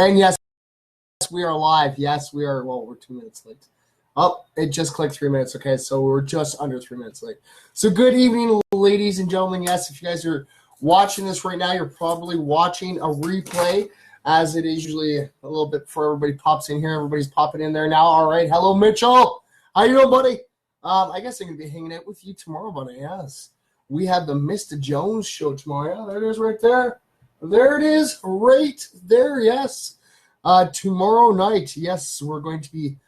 And yes, we are live. Yes, we are. Well, we're 2 minutes late. Oh, it just clicked 3 minutes. Okay, so we're just under 3 minutes late. So good evening, ladies and gentlemen. Yes, if you guys are watching this right now, you're probably watching a replay, as it is usually a little bit before everybody pops in here. Everybody's popping in there now. All right. Hello, Mitchell. How you doing, buddy? I guess I'm going to be hanging out with you tomorrow, buddy. Yes. We have the Mr. Jones show tomorrow. Yeah, there it is right there. There it is right there, yes. Tomorrow night, yes, we're going to be,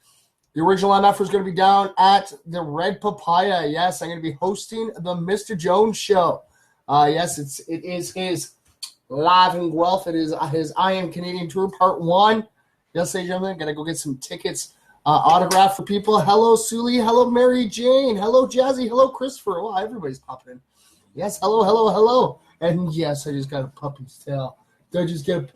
the original MF is going to be down at the Red Papaya. Yes, I'm going to be hosting the Mr. Jones show. Yes, it is his live in Guelph. It is his I Am Canadian Tour Part 1. Yes, ladies and gentlemen, got to go get some tickets autographed for people. Hello, Sully. Hello, Mary Jane. Hello, Jazzy. Hello, Christopher. Wow, everybody's popping in. Yes, hello, hello, hello. And yes, I just got a puppy's tail. Did I just get a...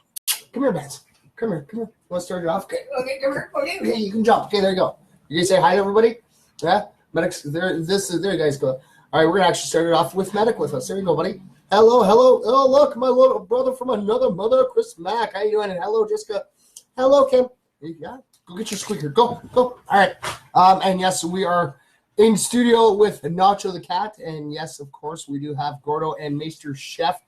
Come here, Vance. Come here. Want to start it off? Okay, come here. Okay, you can jump. Okay, there you go. You guys say hi to everybody? Yeah? Medics, there you guys go. All right, we're going to actually start it off with Medic with us. There you go, buddy. Hello. Oh, look, my little brother from another mother, Chris Mack. How you doing? And hello, Jessica. Hello, Kim. Yeah, go get your squeaker. Go. All right. And yes, we are in studio with Nacho the Cat. And yes, of course, we do have Gordo and Maester Chef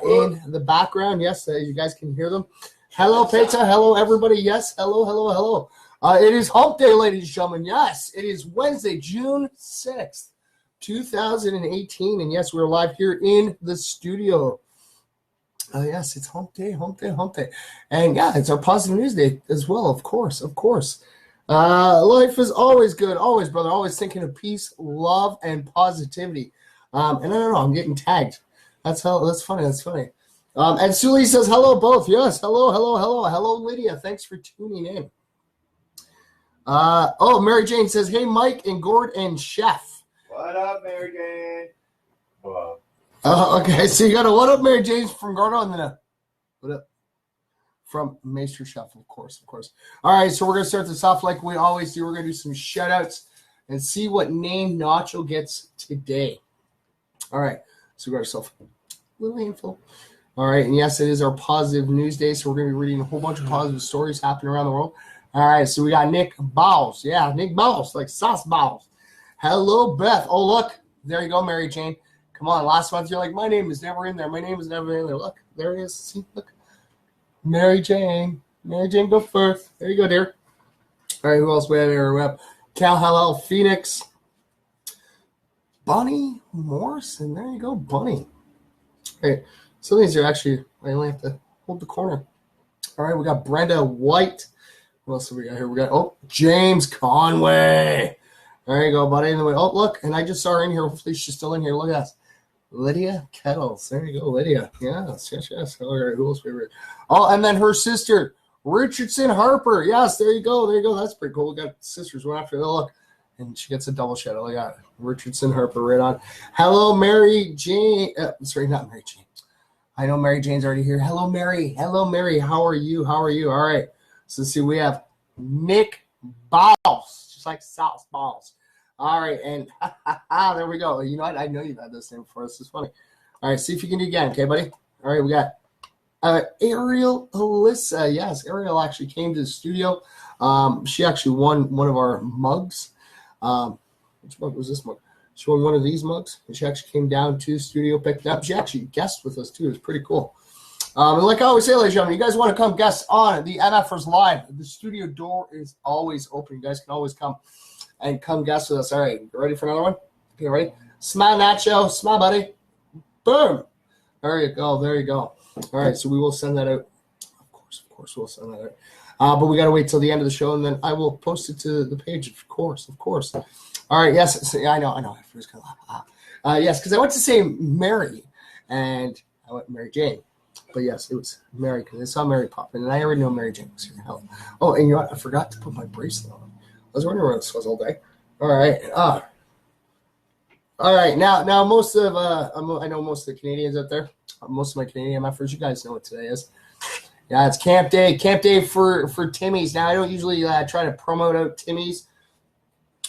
in the background. Yes, you guys can hear them. Hello, Pizza. Hello, everybody. Yes, hello. It is hump day, ladies and gentlemen. Yes, it is Wednesday, June 6th, 2018. And yes, we're live here in the studio. Yes, it's hump day. And yeah, it's our positive news day as well, of course. Life is always good, always, brother, always thinking of peace, love, and positivity. And I don't know, I'm getting tagged. That's funny. And Sully says, hello, both. Yes, hello, Lydia. Thanks for tuning in. Mary Jane says, hey, Mike and Gord and Chef. What up, Mary Jane? Hello. Okay, so you got a what up, Mary Jane from Gordo, and then a what up from Maester Chef, of course. All right, so we're going to start this off like we always do. We're going to do some shout-outs and see what name Nacho gets today. All right, so we got ourselves a little handful. All right, and yes, it is our positive news day, so we're going to be reading a whole bunch of positive stories happening around the world. All right, so we got Nick Bowles. Yeah, Nick Bowles, like sauce balls. Hello, Beth. Oh, look, there you go, Mary Jane. Come on, last month you're like, my name is never in there. Look, there it is. See, look. Mary Jane, go first. There you go, dear. All right, who else we have here? We have Cal Hallel Phoenix. Bunny Morrison. There you go, Bunny. Okay, some of these are actually, I only have to hold the corner. All right, we got Brenda White. What else have we got here? We got, James Conway. There you go, buddy. Anyway, look, and I just saw her in here. Hopefully she's still in here. Look at that. Lydia Kettles. There you go, Lydia. Yes. All right, who else we read? Oh, and then her sister, Richardson Harper. Yes, there you go. That's pretty cool. We got sisters one after the look. And she gets a double shout out. I got Richardson Harper right on. Hello, Mary Jane. Sorry, not Mary Jane. I know Mary Jane's already here. Hello, Mary. How are you? All right. So see, we have Nick Balls, just like sauce balls. All right, and there we go. You know what? I know you've had this name before. This is funny. All right, see if you can do it again, okay, buddy? All right, we got Ariel Alyssa. Yes, Ariel actually came to the studio. She actually won one of our mugs. Which mug was this mug? She won one of these mugs, and she actually came down to the studio, picked it up. She actually guested with us, too. It was pretty cool. And like I always say, ladies and gentlemen, you guys want to come guest on the MFers Live. The studio door is always open. You guys can always come guest with us. All right, you ready for another one? Okay, ready? Smile, Nacho. Smile, buddy. Boom. There you go. All right, so we will send that out. Of course, we'll send that out. But we got to wait till the end of the show, and then I will post it to the page, of course. All right, yes. I know. I was going to laugh. Yes, because I went to say Mary, and I went Mary Jane. But yes, it was Mary, because I saw Mary pop in, and I already know Mary Jane was here. Oh, and you know what? I forgot to put my bracelet on. I was wondering where this was all day. All right. All right. Now most of I know most of the Canadians out there. Most of my Canadian MFers, you guys know what today is. Yeah, it's Camp Day. Camp Day for Timmy's. Now I don't usually try to promote out Timmy's,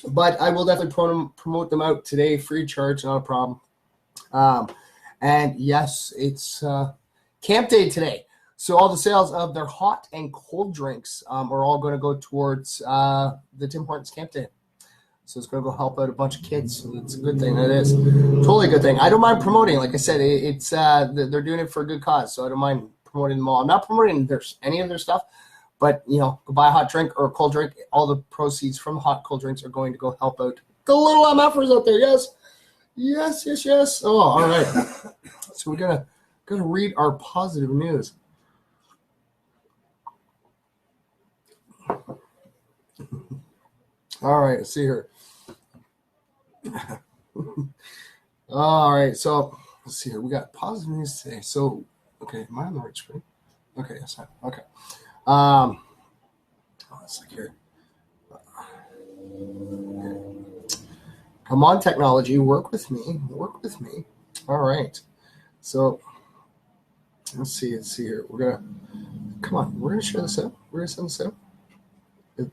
but I will definitely promote them out today, free of charge, not a problem. And yes, it's Camp Day today. So all the sales of their hot and cold drinks are all going to go towards the Tim Hortons Camp Day. So it's going to go help out a bunch of kids. So it's a good thing. It is totally a good thing. I don't mind promoting. Like I said, it's they're doing it for a good cause. So I don't mind promoting them all. I'm not promoting any of their stuff, but go buy a hot drink or a cold drink. All the proceeds from the hot cold drinks are going to go help out the little MFers out there. Yes. Oh, all right. So we're gonna read our positive news. All right, let's see here. All right, so let's see here. We got positive news today. So, okay, am I on the right screen? Okay, yes, okay. Let's look here. Okay. Come on, technology, work with me. All right. So let's see here. We're gonna share this out. We're gonna send this out.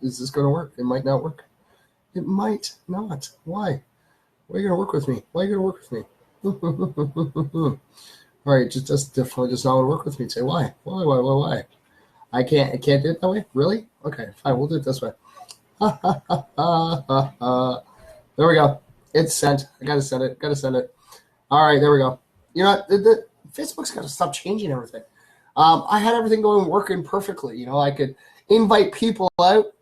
Is this gonna work? It might not work. It might not. Why? Why are you gonna work with me? All right, just definitely just not want to work with me. Say why? Why? I can't do it that way. Really? Okay, fine. We'll do it this way. There we go. It's sent. I gotta send it. All right, there we go. The Facebook's got to stop changing everything. I had everything working perfectly. I could invite people out.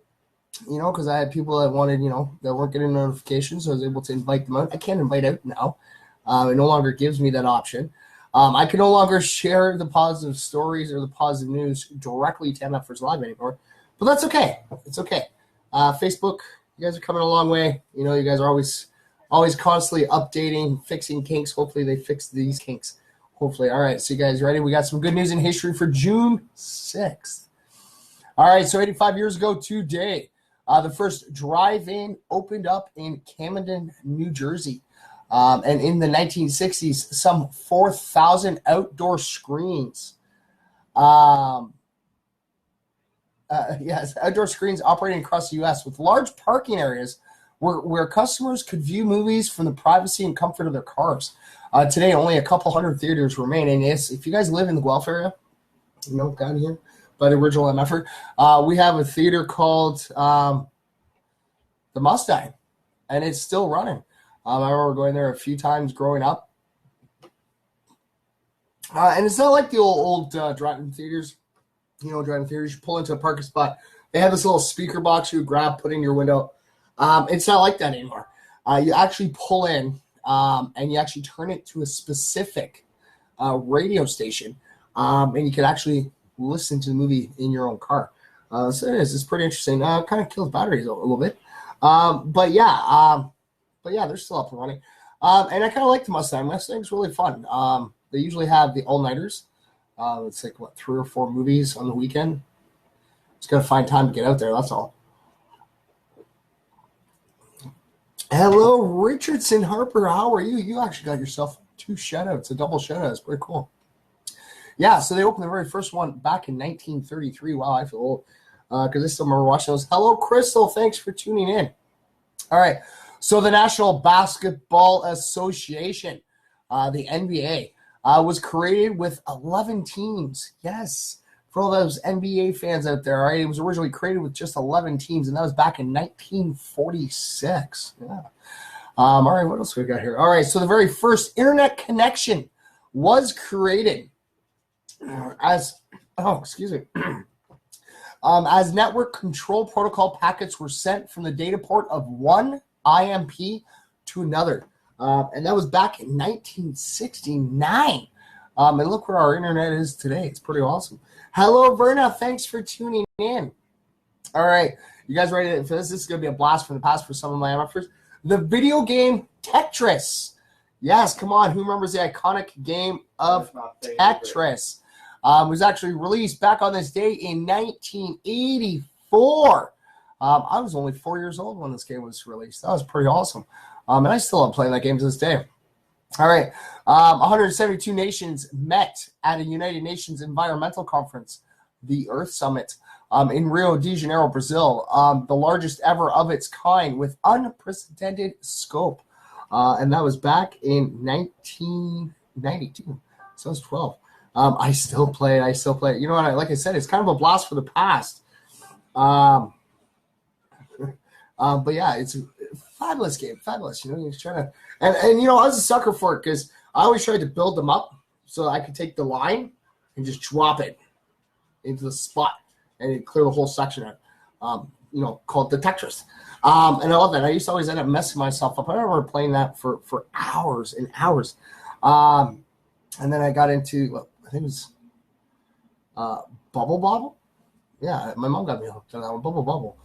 Because I had people that wanted, that weren't getting notifications, so I was able to invite them out. I can't invite out now. It no longer gives me that option. I can no longer share the positive stories or the positive news directly to MFers Live anymore. But that's okay. It's okay. Facebook, you guys are coming a long way. You guys are always constantly updating, fixing kinks. Hopefully they fix these kinks. Hopefully. All right, so you guys ready? We got some good news in history for June 6th. All right, so 85 years ago today, the first drive-in opened up in Camden, New Jersey. And in the 1960s, some 4,000 outdoor screens. Outdoor screens operating across the U.S. with large parking areas where customers could view movies from the privacy and comfort of their cars. Today, only a couple hundred theaters remain. And yes, if you guys live in the Guelph area, down here, by the original MFer, we have a theater called the Mustang, and it's still running. I remember going there a few times growing up. And it's not like the old drive-in theaters. Drive-in theaters, you pull into a parking spot. They have this little speaker box you grab, put in your window. It's not like that anymore. You actually pull in, and you actually turn it to a specific radio station, and you can actually listen to the movie in your own car. So it's pretty interesting. Kind of kills batteries a little bit. But yeah, they're still up and running. And I kind of like the Mustang. Mustang's really fun. They usually have the all-nighters. It's like, 3 or 4 movies on the weekend. Just got to find time to get out there, that's all. Hello, Richardson Harper. How are you? You actually got yourself 2 shout-outs, a double shout-out. It's pretty cool. Yeah, so they opened the very first one back in 1933. Wow, I feel old because I still remember watching those. Hello, Crystal. Thanks for tuning in. All right, so the National Basketball Association, the NBA, was created with 11 teams. Yes, for all those NBA fans out there, all right, it was originally created with just 11 teams, and that was back in 1946. Yeah. All right, what else we got here? All right, so the very first internet connection was created as network control protocol packets were sent from the data port of one IMP to another. And that was back in 1969. And look where our internet is today. It's pretty awesome. Hello, Verna. Thanks for tuning in. All right. You guys ready for this? This is going to be a blast from the past for some of my MFers. The video game Tetris. Yes, come on. Who remembers the iconic game of Tetris? It was actually released back on this day in 1984. I was only 4 years old when this game was released. That was pretty awesome. And I still love playing that game to this day. All right. 172 nations met at a United Nations Environmental Conference, the Earth Summit, in Rio de Janeiro, Brazil, the largest ever of its kind with unprecedented scope. And that was back in 1992. So I was 12. I still play it. You know what? Like I said, it's kind of a blast for the past. But yeah, it's a fabulous game. Fabulous. You know, you're trying to, and you know, I was a sucker for it because I always tried to build them up so I could take the line and just drop it into the spot and clear the whole section out. You know, called the Tetris. And I love that. I used to always end up messing myself up. I remember playing that for hours and hours. And then I got into, I think it was Bubble Bobble. Yeah, my mom got me hooked on that one, Bubble Bubble.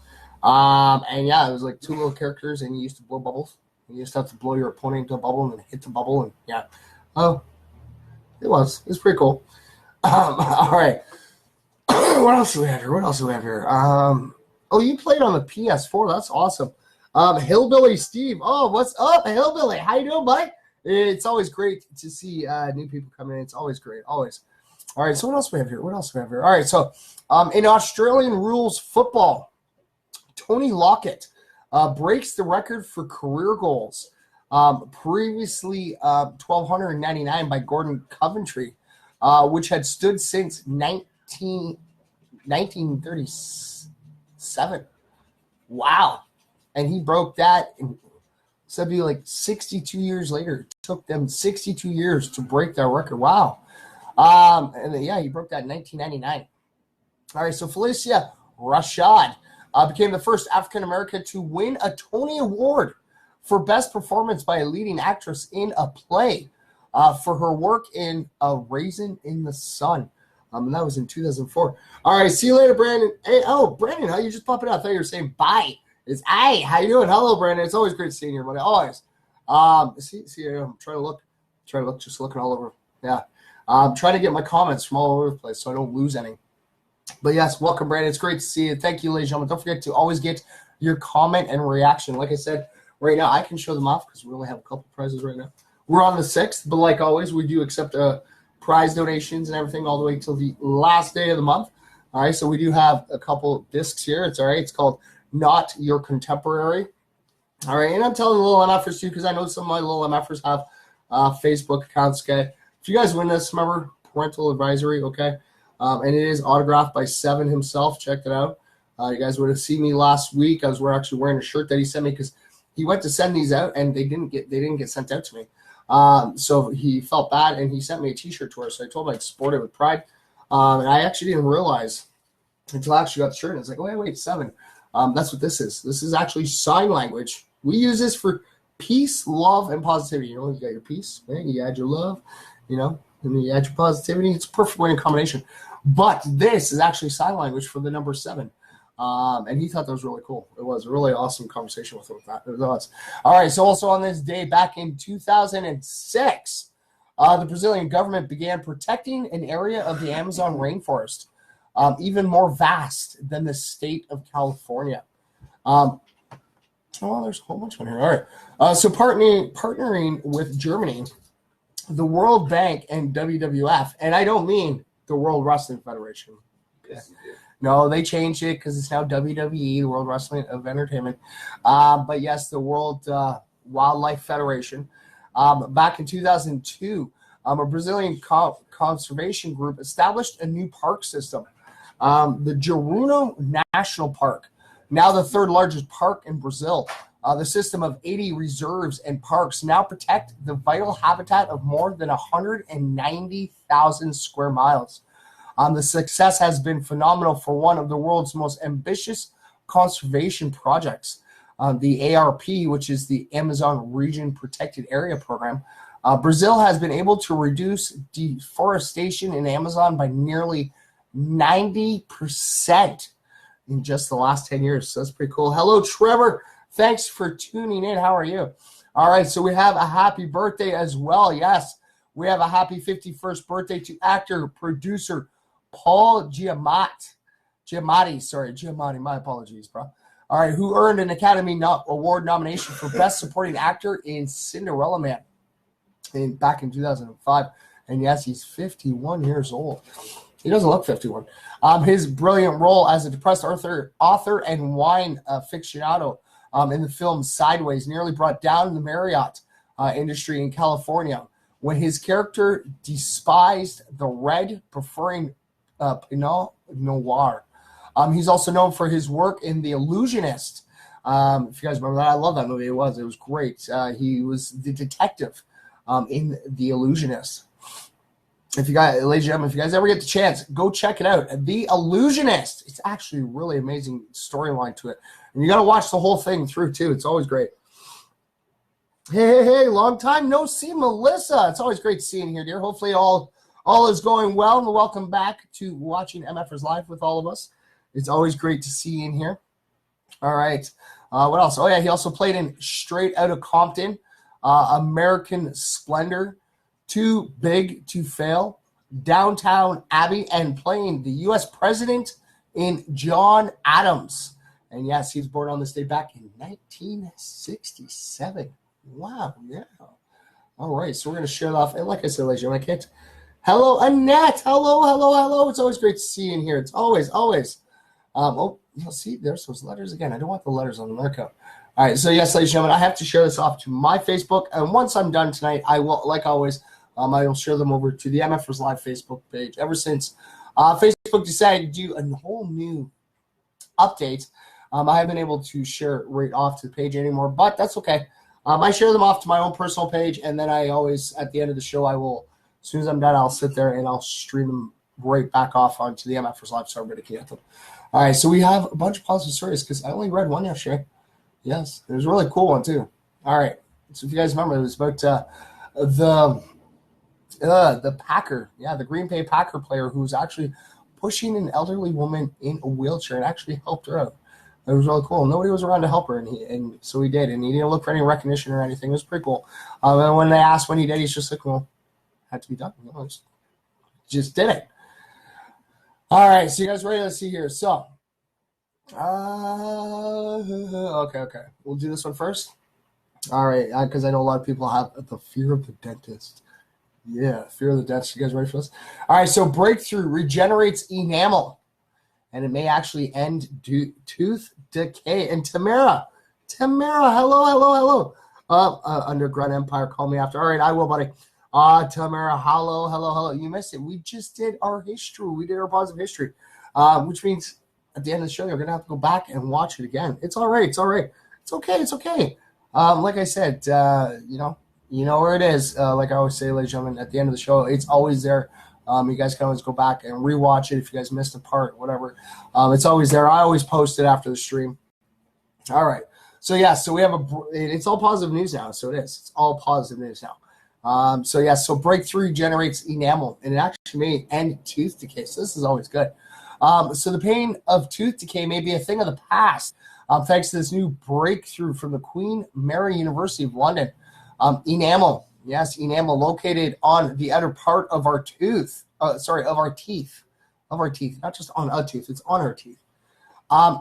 And yeah, it was like two little characters, and you used to blow bubbles. You used to have to blow your opponent into a bubble and then hit the bubble, and yeah. Oh, it was pretty cool. All right. What else do we have here? Oh, you played on the PS4. That's awesome. Hillbilly Steve. Oh, what's up, Hillbilly? How you doing, buddy? It's always great to see new people come in. It's always great. Always. All right, so what else do we have here? All right, so in Australian rules football, Tony Lockett breaks the record for career goals. Previously 1,299 by Gordon Coventry, which had stood since 1937. Wow. And he broke that. So it'd be like 62 years later. It took them 62 years to break that record. Wow. And then, yeah, he broke that in 1999. All right, so Felicia Rashad became the first African-American to win a Tony Award for Best Performance by a Leading Actress in a Play for her work in A Raisin in the Sun. And that was in 2004. All right, see you later, Brandon. Hey, Brandon, how you just popping out? I thought you were saying bye. It's hey, how you doing? Hello, Brandon. It's always great seeing you, buddy. Always. See, I'm trying to look, just looking all over. Yeah. I'm trying to get my comments from all over the place so I don't lose any. But yes, welcome, Brandon. It's great to see you. Thank you, ladies and gentlemen. Don't forget to always get your comment and reaction. Like I said, right now I can show them off because we only have a couple prizes right now. We're on the 6th, but like always, we do accept prize donations and everything all the way till the last day of the month. All right, so we do have a couple discs here. It's all right. It's called Not Your Contemporary. All right, and I'm telling the little MFers too because I know some of my little MFers have Facebook accounts. Okay, if you guys win this, remember parental advisory. Okay, and it is autographed by Seven himself. Check it out. You guys would have seen me last week. I was actually wearing a shirt that he sent me because he went to send these out and they didn't get sent out to me. So he felt bad and he sent me a T-shirt to her. So I told him I'd sport it with pride. And I actually didn't realize until I actually got the shirt. And I was like, wait, Seven. That's what this is. This is actually sign language. We use this for peace, love, and positivity. You know, you got your peace, right? You add your love, you know, and then you add your positivity. It's a perfect winning combination. But this is actually sign language for the number 7. And he thought that was really cool. It was a really awesome conversation with him with that. It was. All right, so also on this day back in 2006, the Brazilian government began protecting an area of the Amazon rainforest, even more vast than the state of California. There's a whole bunch on here. All right. So partnering with Germany, the World Bank, and WWF, and I don't mean the World Wrestling Federation. Yes, No, they changed it because it's now WWE, the World Wrestling of Entertainment. But yes, the World Wildlife Federation. Back in 2002, a Brazilian conservation group established a new park system, the Jeruno National Park, now the 3rd largest park in Brazil. The system of 80 reserves and parks now protect the vital habitat of more than 190,000 square miles. The success has been phenomenal for one of the world's most ambitious conservation projects, the ARP, which is the Amazon Region Protected Area Program. Brazil has been able to reduce deforestation in Amazon by nearly 90% in just the last 10 years. So that's pretty cool. Hello, Trevor. Thanks for tuning in. How are you? All right, so we have a happy birthday as well. Yes, we have a happy 51st birthday to actor, producer, Paul Giamatti, my apologies, bro. All right, who earned an Academy Award nomination for Best Supporting Actor in Cinderella Man back in 2005. And yes, he's 51 years old. He doesn't look 51. His brilliant role as a depressed author and wine aficionado in the film Sideways nearly brought down the Marriott industry in California, when his character despised the red, preferring Pinot Noir. He's also known for his work in The Illusionist. If you guys remember that, I love that movie. It was great. He was the detective in The Illusionist. If you guys, ladies and gentlemen, if you guys ever get the chance, go check it out. The Illusionist. It's actually a really amazing storyline to it. And you got to watch the whole thing through, too. It's always great. Hey, long time no see, Melissa. It's always great seeing you here, dear. Hopefully all is going well, and welcome back to watching MFers Live with all of us. It's always great to see you in here. All right. What else? Oh, yeah, he also played in Straight Outta Compton, American Splendor, Too Big to Fail, Downtown Abbey, and playing the U.S. President in John Adams. And yes, he was born on this day back in 1967. Wow, yeah. All right, so we're going to share it off. And like I said, ladies and gentlemen, hello, Annette. Hello. It's always great to see you in here. It's always. You'll see, there's those letters again. I don't want the letters on the markup. All right, so yes, ladies and gentlemen, I have to share this off to my Facebook. And once I'm done tonight, I will, like always, I will share them over to the MFers Live Facebook page. Ever since Facebook decided to do a whole new update, I haven't been able to share it right off to the page anymore, but that's okay. I share them off to my own personal page, and then I always, at the end of the show, as soon as I'm done, I'll sit there and I'll stream them right back off onto the MFers Live so everybody can get them. All right, so we have a bunch of positive stories because I only read one yesterday. Yes, it was a really cool one, too. All right, so if you guys remember, it was about the Packer, the Green Bay Packer player who was actually pushing an elderly woman in a wheelchair and actually helped her out. It was really cool. Nobody was around to help her, and so he did. And he didn't look for any recognition or anything. It was pretty cool. And when they asked when he did, he's just like, well, had to be done. Just did it. All right, so you guys ready? Let's see here. So, okay. We'll do this one first. All right, because I know a lot of people have the fear of the dentist. Yeah, fear of the dentist. You guys ready for this? All right, so breakthrough regenerates enamel, and it may actually end tooth decay. And Tamara, hello. Underground Empire, call me after. All right, I will, buddy. Tamara, hello. You missed it. We just did our history. We did our positive history, which means at the end of the show, you're going to have to go back and watch it again. It's all right. It's okay. Like I said, you know where it is. Like I always say, ladies and gentlemen, at the end of the show, it's always there. You guys can always go back and rewatch it if you guys missed a part, whatever. It's always there. I always post it after the stream. All right. So we have it's all positive news now. So it is. It's all positive news now. So breakthrough generates enamel, and it actually may end tooth decay. So this is always good. So the pain of tooth decay may be a thing of the past, thanks to this new breakthrough from the Queen Mary University of London. Enamel, located on the outer part of our tooth. Of our teeth, not just on a tooth. It's on our teeth.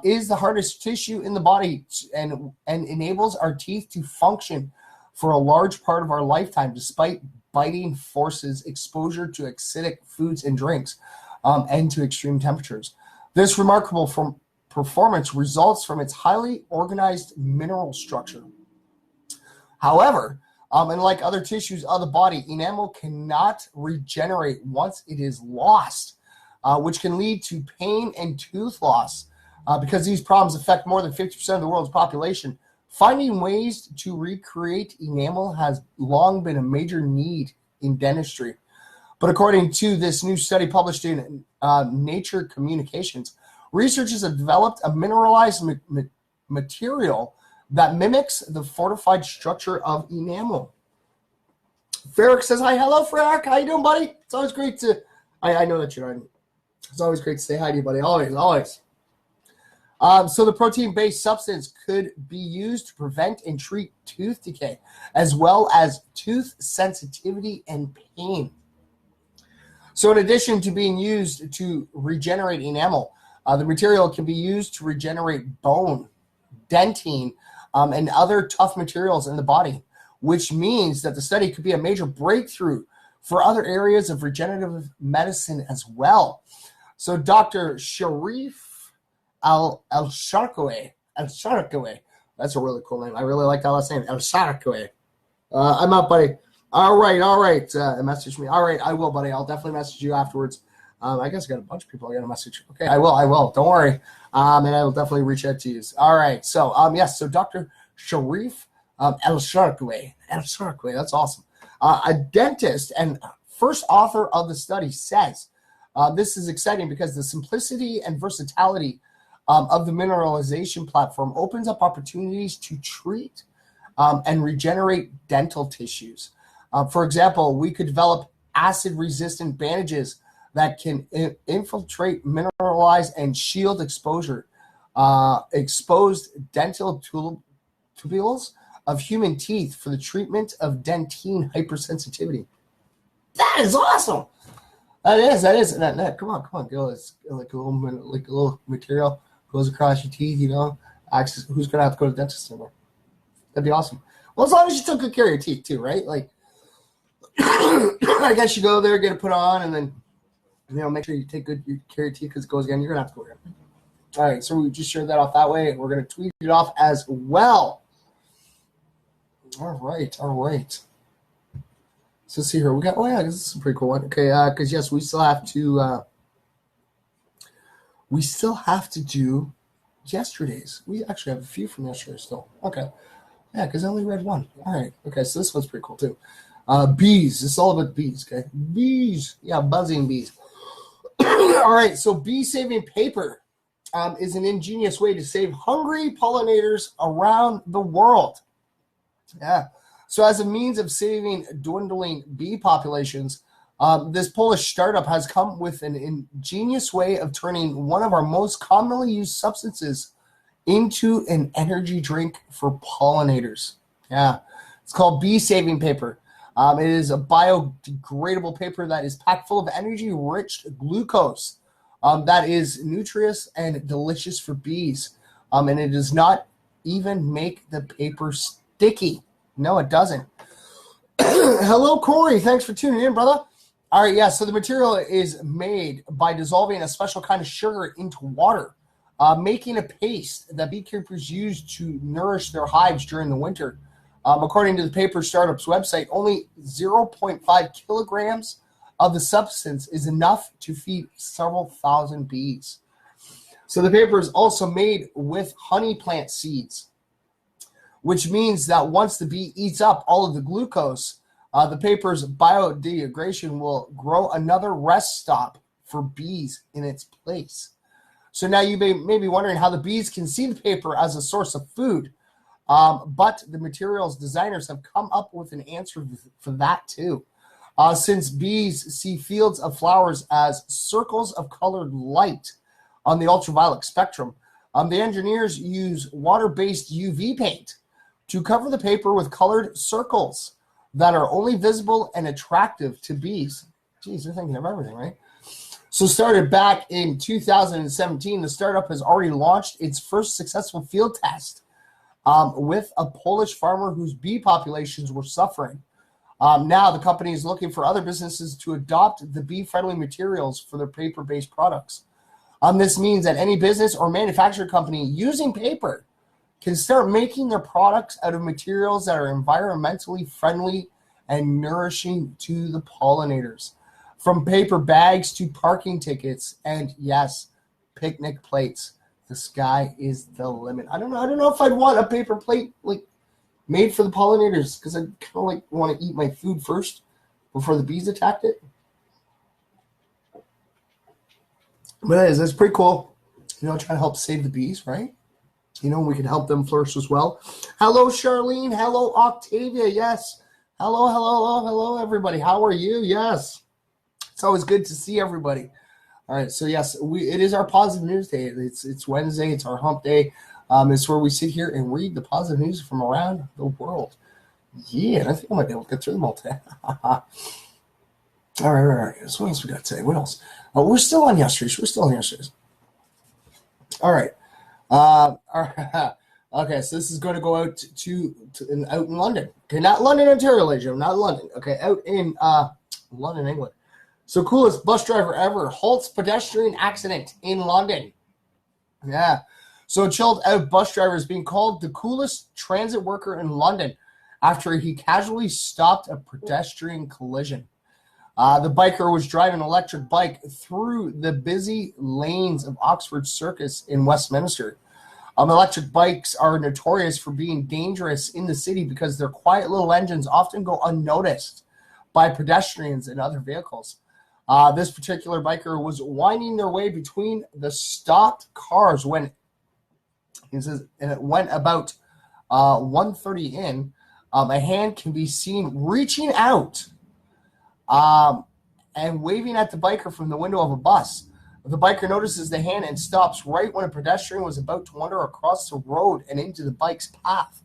Is the hardest tissue in the body and enables our teeth to function for a large part of our lifetime, despite biting forces, exposure to acidic foods and drinks, and to extreme temperatures. This remarkable performance results from its highly organized mineral structure. However, unlike other tissues of the body, enamel cannot regenerate once it is lost, which can lead to pain and tooth loss. Because these problems affect more than 50% of the world's population, finding ways to recreate enamel has long been a major need in dentistry. But according to this new study published in Nature Communications, researchers have developed a mineralized material that mimics the fortified structure of enamel. Ferrick says hi. Hello, Ferrick. How you doing, buddy? It's always great to... I know that you're on. It's always great to say hi to you, buddy. Always. So the protein-based substance could be used to prevent and treat tooth decay, as well as tooth sensitivity and pain. So in addition to being used to regenerate enamel, the material can be used to regenerate bone, dentine, and other tough materials in the body, which means that the study could be a major breakthrough for other areas of regenerative medicine as well. So Dr. Sharif El-Sharkawy, that's a really cool name. I really like that last name, El-Sharkawy. I'm out, buddy. All right. Message me. All right, I will, buddy. I'll definitely message you afterwards. I guess I got a bunch of people I got to message. Okay, I will. Don't worry. And I will definitely reach out to you. All right. So, yes. So, Dr. Sharif El-Sharqui. El-Sharqui. That's awesome. A dentist and first author of the study says, this is exciting because the simplicity and versatility of the mineralization platform opens up opportunities to treat and regenerate dental tissues. For example, we could develop acid-resistant bandages that can infiltrate, mineralize, and shield exposed dental tubules of human teeth for the treatment of dentine hypersensitivity. That is awesome. That is. Come on, go. It's like a little material goes across your teeth. Who's gonna have to go to the dentist anymore? That'd be awesome. Well, as long as you took good care of your teeth too, right? Like, I guess you go there, get it put on, and then make sure you take good care of your teeth because it goes again. You're gonna have to go again. All right, so we just shared that off that way. We're gonna tweet it off as well. All right. So let's see here. We got. Oh yeah, this is a pretty cool one. Okay, because yes, we still have to. We still have to do yesterday's. We actually have a few from yesterday still. Okay. Yeah, because I only read one. All right. Okay, so this one's pretty cool too. Bees. It's all about bees. Okay, bees. Yeah, buzzing bees. All right. So bee-saving paper is an ingenious way to save hungry pollinators around the world. Yeah. So as a means of saving dwindling bee populations, this Polish startup has come with an ingenious way of turning one of our most commonly used substances into an energy drink for pollinators. Yeah. It's called bee-saving paper. It is a biodegradable paper that is packed full of energy-rich glucose that is nutritious and delicious for bees. And it does not even make the paper sticky. No, it doesn't. Hello, Corey. Thanks for tuning in, brother. All right, yeah, so the material is made by dissolving a special kind of sugar into water, making a paste that beekeepers use to nourish their hives during the winter. According to the paper startup's website, only 0.5 kilograms of the substance is enough to feed several thousand bees. So the paper is also made with honey plant seeds, which means that once the bee eats up all of the glucose, the paper's biodegradation will grow another rest stop for bees in its place. So now you may be wondering how the bees can see the paper as a source of food, but the materials designers have come up with an answer for that too. Since bees see fields of flowers as circles of colored light on the ultraviolet spectrum, the engineers use water-based UV paint to cover the paper with colored circles that are only visible and attractive to bees. Geez, they're thinking of everything, right? So started back in 2017, the startup has already launched its first successful field test with a Polish farmer whose bee populations were suffering. Now the company is looking for other businesses to adopt the bee-friendly materials for their paper-based products. This means that any business or manufacturing company using paper can start making their products out of materials that are environmentally friendly and nourishing to the pollinators. From paper bags to parking tickets and, yes, picnic plates. The sky is the limit. I don't know if I'd want a paper plate like made for the pollinators because I kind of like want to eat my food first before the bees attacked it. But that's pretty cool. Trying to help save the bees, right? We can help them flourish as well. Hello, Charlene. Hello, Octavia. Yes. Hello, everybody. How are you? Yes. It's always good to see everybody. All right. So, yes, it is our positive news day. It's Wednesday. It's our hump day. It's where we sit here and read the positive news from around the world. Yeah, and I think I might be able to get through them all today. All right. So what else we got today? What else? We're still on yesterday's. All right. Okay, so this is going to go out out in London. Okay, not London, Ontario, ladies and gentlemen, not London. Okay, out in London, England. So coolest bus driver ever halts pedestrian accident in London. Yeah. So a chilled out bus driver is being called the coolest transit worker in London after he casually stopped a pedestrian collision. The biker was driving an electric bike through the busy lanes of Oxford Circus in Westminster. Electric bikes are notorious for being dangerous in the city because their quiet little engines often go unnoticed by pedestrians and other vehicles. This particular biker was winding their way between the stopped cars when he says it went about 1:30 in. A hand can be seen reaching out and waving at the biker from the window of a bus. The biker notices the hand and stops right when a pedestrian was about to wander across the road and into the bike's path.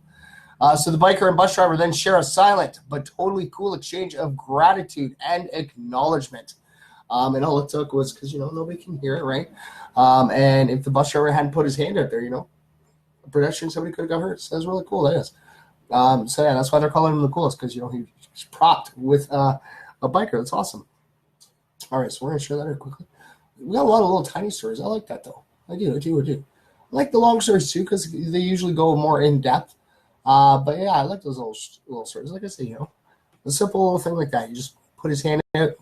So the biker and bus driver then share a silent but totally cool exchange of gratitude and acknowledgement. And all it took was because, nobody can hear it, right? And if the bus driver hadn't put his hand out there, a pedestrian, somebody could have got hurt. So that's really cool, that is. So yeah, that's why they're calling him the coolest, because, he's propped with a biker. That's awesome. All right, so we're going to share that here quickly. We got a lot of little tiny stories. I like that, though. I do. I like the long stories, too, because they usually go more in-depth. But, yeah, I like those little stories. Like I say, a simple little thing like that. You just put his hand out,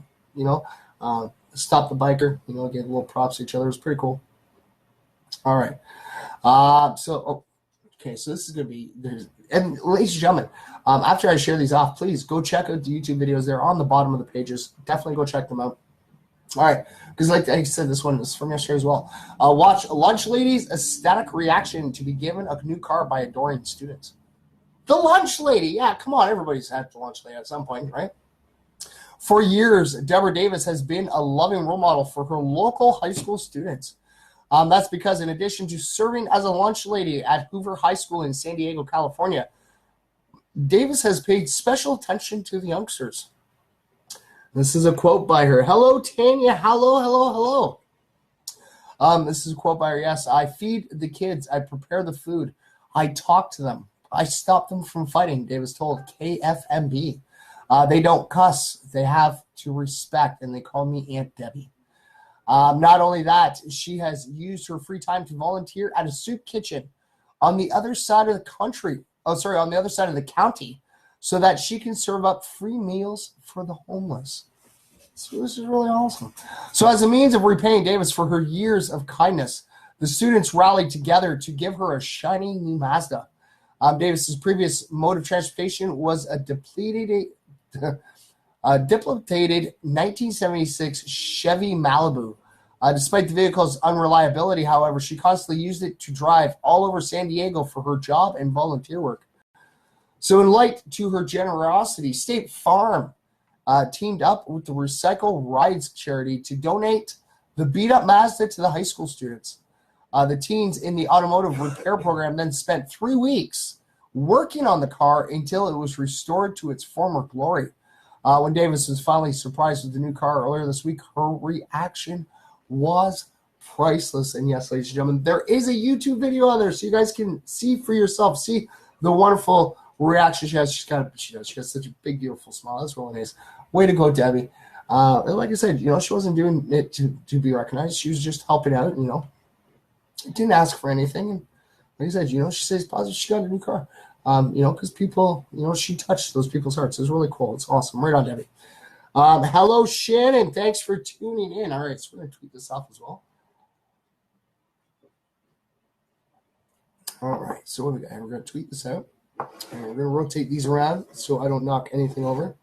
stop the biker, give little props to each other. It's pretty cool. All right. Okay, so this is going to be – and, ladies and gentlemen, after I share these off, please go check out the YouTube videos. They're on the bottom of the pages. Definitely go check them out. All right, because like I said, this one is from yesterday as well. Watch Lunch Lady's ecstatic reaction to be given a new car by adoring students. The Lunch Lady. Yeah, come on. Everybody's had the Lunch Lady at some point, right? For years, Deborah Davis has been a loving role model for her local high school students. That's because in addition to serving as a lunch lady at Hoover High School in San Diego, California, Davis has paid special attention to the youngsters. This is a quote by her. Hello, Tanya. Hello. This is a quote by her. Yes, I feed the kids. I prepare the food. I talk to them. I stop them from fighting, Davis told KFMB. They don't cuss. They have to respect, and they call me Aunt Debbie. Not only that, she has used her free time to volunteer at a soup kitchen on the other side of the country. On the other side of the county, so that she can serve up free meals for the homeless. So this is really awesome. So as a means of repaying Davis for her years of kindness, the students rallied together to give her a shiny new Mazda. Davis's previous mode of transportation was a dilapidated 1976 Chevy Malibu. Despite the vehicle's unreliability, however, she constantly used it to drive all over San Diego for her job and volunteer work. So in light to her generosity, State Farm teamed up with the Recycle Rides charity to donate the beat-up Mazda to the high school students. The teens in the automotive repair program then spent 3 weeks working on the car until it was restored to its former glory. When Davis was finally surprised with the new car earlier this week, her reaction was priceless. And yes, ladies and gentlemen, there is a YouTube video on there so you guys can see for yourself, see the wonderful reaction she has. She has such a big, beautiful smile. That's really nice. Way to go, Debbie. And like I said, she wasn't doing it to be recognized. She was just helping out, Didn't ask for anything. And like I said, she says positive she got a new car. Because people, she touched those people's hearts. It's really cool. It's awesome. Right on, Debbie. Hello, Shannon. Thanks for tuning in. All right, so we're going to tweet this off as well. All right, so what do we got? We're going to tweet this out. And we're going to rotate these around so I don't knock anything over.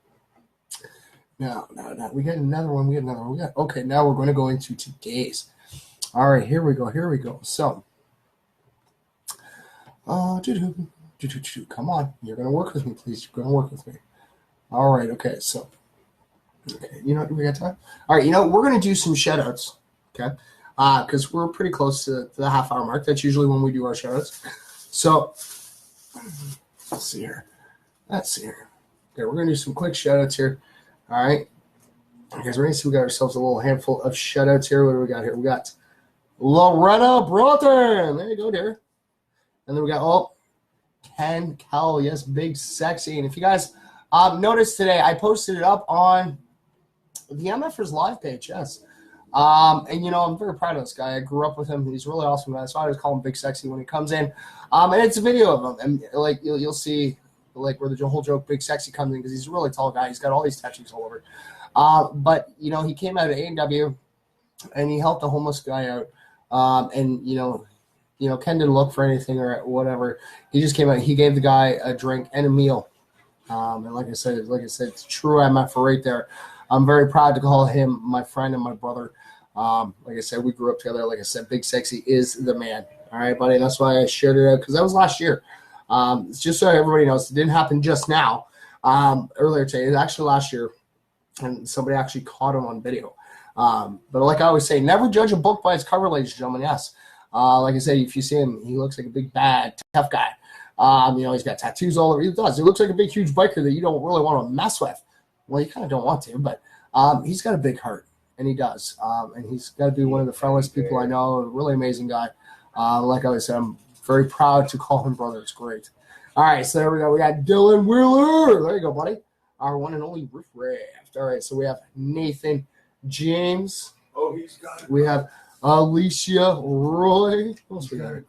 No. We got another one. Okay, now we're going to go into today's. All right, here we go. So, come on. You're going to work with me, please. You're going to work with me. All right, okay, so. Okay, do we got time? All right, we're going to do some shout-outs, okay? Because we're pretty close to the half-hour mark. That's usually when we do our shout-outs. So, let's see here. Okay, we're going to do some quick shout-outs here. All right. Guys, ready? So we got ourselves a little handful of shout-outs here. What do we got here? We got Loretta Broughton. There you go, dear. And then we got, Ken Cowell. Yes, big sexy. And if you guys noticed today, I posted it up on the MFers Live page, yes. And, I'm very proud of this guy. I grew up with him. He's a really awesome guy. So I always call him Big Sexy when he comes in. And it's a video of him. And, you'll see, like where the whole joke Big Sexy comes in because he's a really tall guy. He's got all these tattoos all over. But he came out of A&W and he helped a homeless guy out. And Ken didn't look for anything or whatever. He just came out. He gave the guy a drink and a meal. And like I said, it's true MF right there. I'm very proud to call him my friend and my brother. Like I said, we grew up together. Like I said, Big Sexy is the man. All right, buddy. That's why I shared it out because that was last year. It's just so everybody knows, it didn't happen just now. Earlier today, it was actually last year, and somebody actually caught him on video. But like I always say, never judge a book by its cover, ladies and gentlemen. Yes. Like I said, if you see him, he looks like a big, bad, tough guy. He's got tattoos all over. He does. He looks like a big, huge biker that you don't really want to mess with. Well, you kind of don't want to, but he's got a big heart, and he does. And he's got to be one of the friendliest people I know, a really amazing guy. Like I always said, I'm very proud to call him brother. It's great. All right, so there we go. We got Dylan Wheeler. There you go, buddy. Our one and only Riff Raft. All right, so we have Nathan James. Oh, he's got it. We have Alicia Roy. What else we got?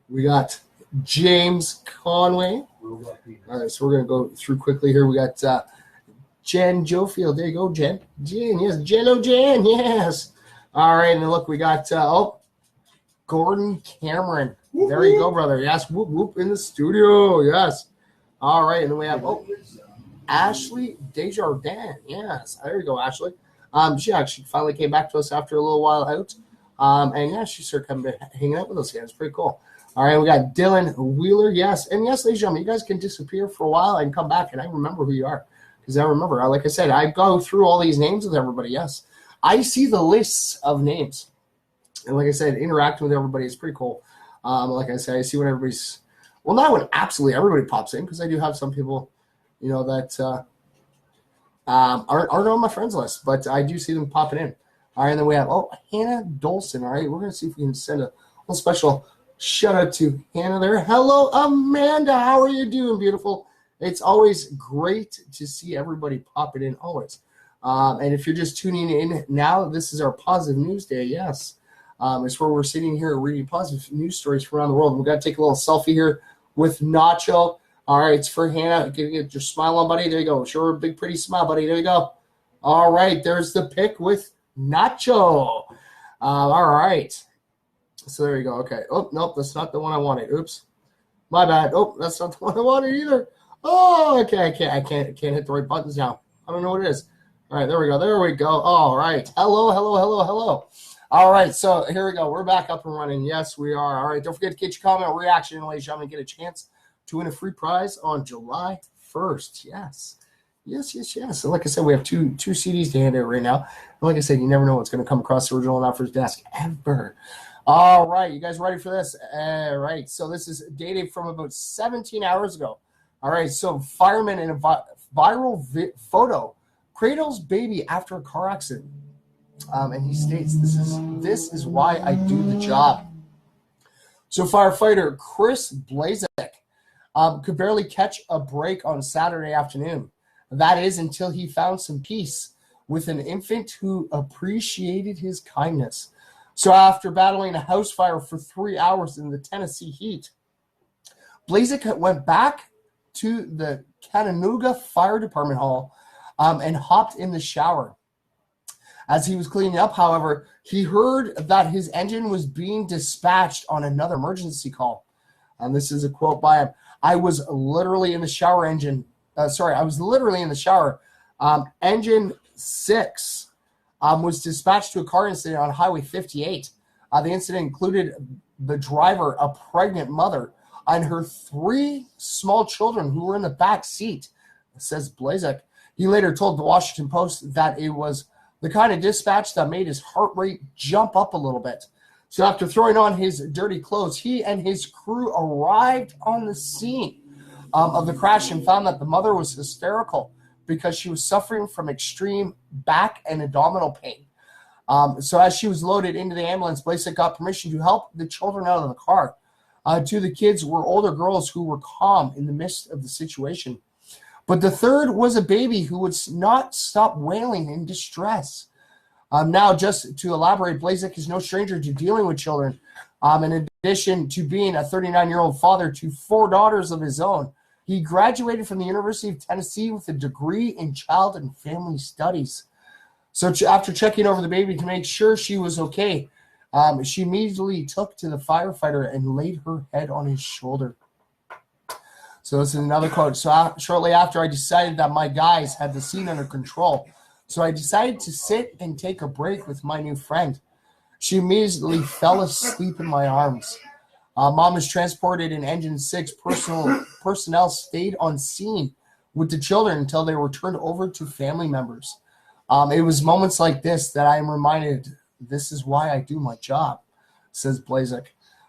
We got James Conway. All right, so we're going to go through quickly here. We got Jen Jofield. There you go, Jen. Jen, yes. Jen, yes. All right, and then look, we got Gordon Cameron. Whoop, there you go, brother. Yes, whoop, whoop in the studio. Yes. All right, and then we have Ashley Desjardins. Yes, there you go, Ashley. She actually finally came back to us after a little while out. And yeah, she started coming hanging out with us again. It's pretty cool. All right, we got Dylan Wheeler. Yes, and yes, ladies and gentlemen, you guys can disappear for a while and come back, and I remember who you are because I remember. Like I said, I go through all these names with everybody. Yes, I see the lists of names, and like I said, interacting with everybody is pretty cool. Like I said, I see when everybody's not when absolutely everybody pops in because I do have some people, that aren't on my friends list, but I do see them popping in. All right, and then we have Hannah Dolson. All right, we're gonna see if we can send a little special shout out to Hannah there. Hello, Amanda. How are you doing, beautiful? It's always great to see everybody popping in, always. And if you're just tuning in now, this is our positive news day. Yes, it's where we're sitting here reading positive news stories from around the world. We've got to take a little selfie here with Nacho. All right, it's for Hannah. Get your smile on, buddy. There you go. Show her a big, pretty smile, buddy. There you go. All right, there's the pic with Nacho. All right. So there you go. Okay. Oh, nope, that's not the one I wanted. Oops. My bad. Oh, that's not the one I wanted either. Oh, okay. I can't hit the right buttons now. I don't know what it is. All right, there we go. There we go. All right. Hello. All right, so here we go. We're back up and running. Yes, we are. All right, don't forget to get your comment, reaction, ladies and gentlemen, get a chance to win a free prize on July 1st. Yes. And like I said, we have two CDs to hand out right now. And like I said, you never know what's going to come across the original Offers desk ever. All right, you guys ready for this? All right, so this is dated from about 17 hours ago. All right, so fireman in a viral photo cradles baby after a car accident. And he states, this is why I do the job. So firefighter Chris Blazek could barely catch a break on Saturday afternoon. That is until he found some peace with an infant who appreciated his kindness. So after battling a house fire for 3 hours in the Tennessee heat, Blazek went back to the Chattanooga Fire Department Hall and hopped in the shower. As he was cleaning up, however, he heard that his engine was being dispatched on another emergency call. And this is a quote by him. I was literally in the shower. Engine 6 was dispatched to a car incident on Highway 58. The incident included the driver, a pregnant mother, and her 3 small children who were in the back seat, says Blazek. He later told the Washington Post that it was the kind of dispatch that made his heart rate jump up a little bit. So after throwing on his dirty clothes, he and his crew arrived on the scene of the crash and found that the mother was hysterical because she was suffering from extreme back and abdominal pain. So as she was loaded into the ambulance, Blazek got permission to help the children out of the car. 2 of the kids were older girls who were calm in the midst of the situation. But the third was a baby who would not stop wailing in distress. Now, just to elaborate, Blazek is no stranger to dealing with children. In addition to being a 39-year-old father to 4 daughters of his own, He graduated from the University of Tennessee with a degree in child and family studies. So after checking over the baby to make sure she was okay, she immediately took to the firefighter and laid her head on his shoulder. So this is another quote. So shortly after, I decided that my guys had the scene under control. So I decided to sit and take a break with my new friend. She immediately fell asleep in my arms. Mom was transported in Engine 6. Personnel stayed on scene with the children until they were turned over to family members. It was moments like this that I am reminded this is why I do my job, says Blazek.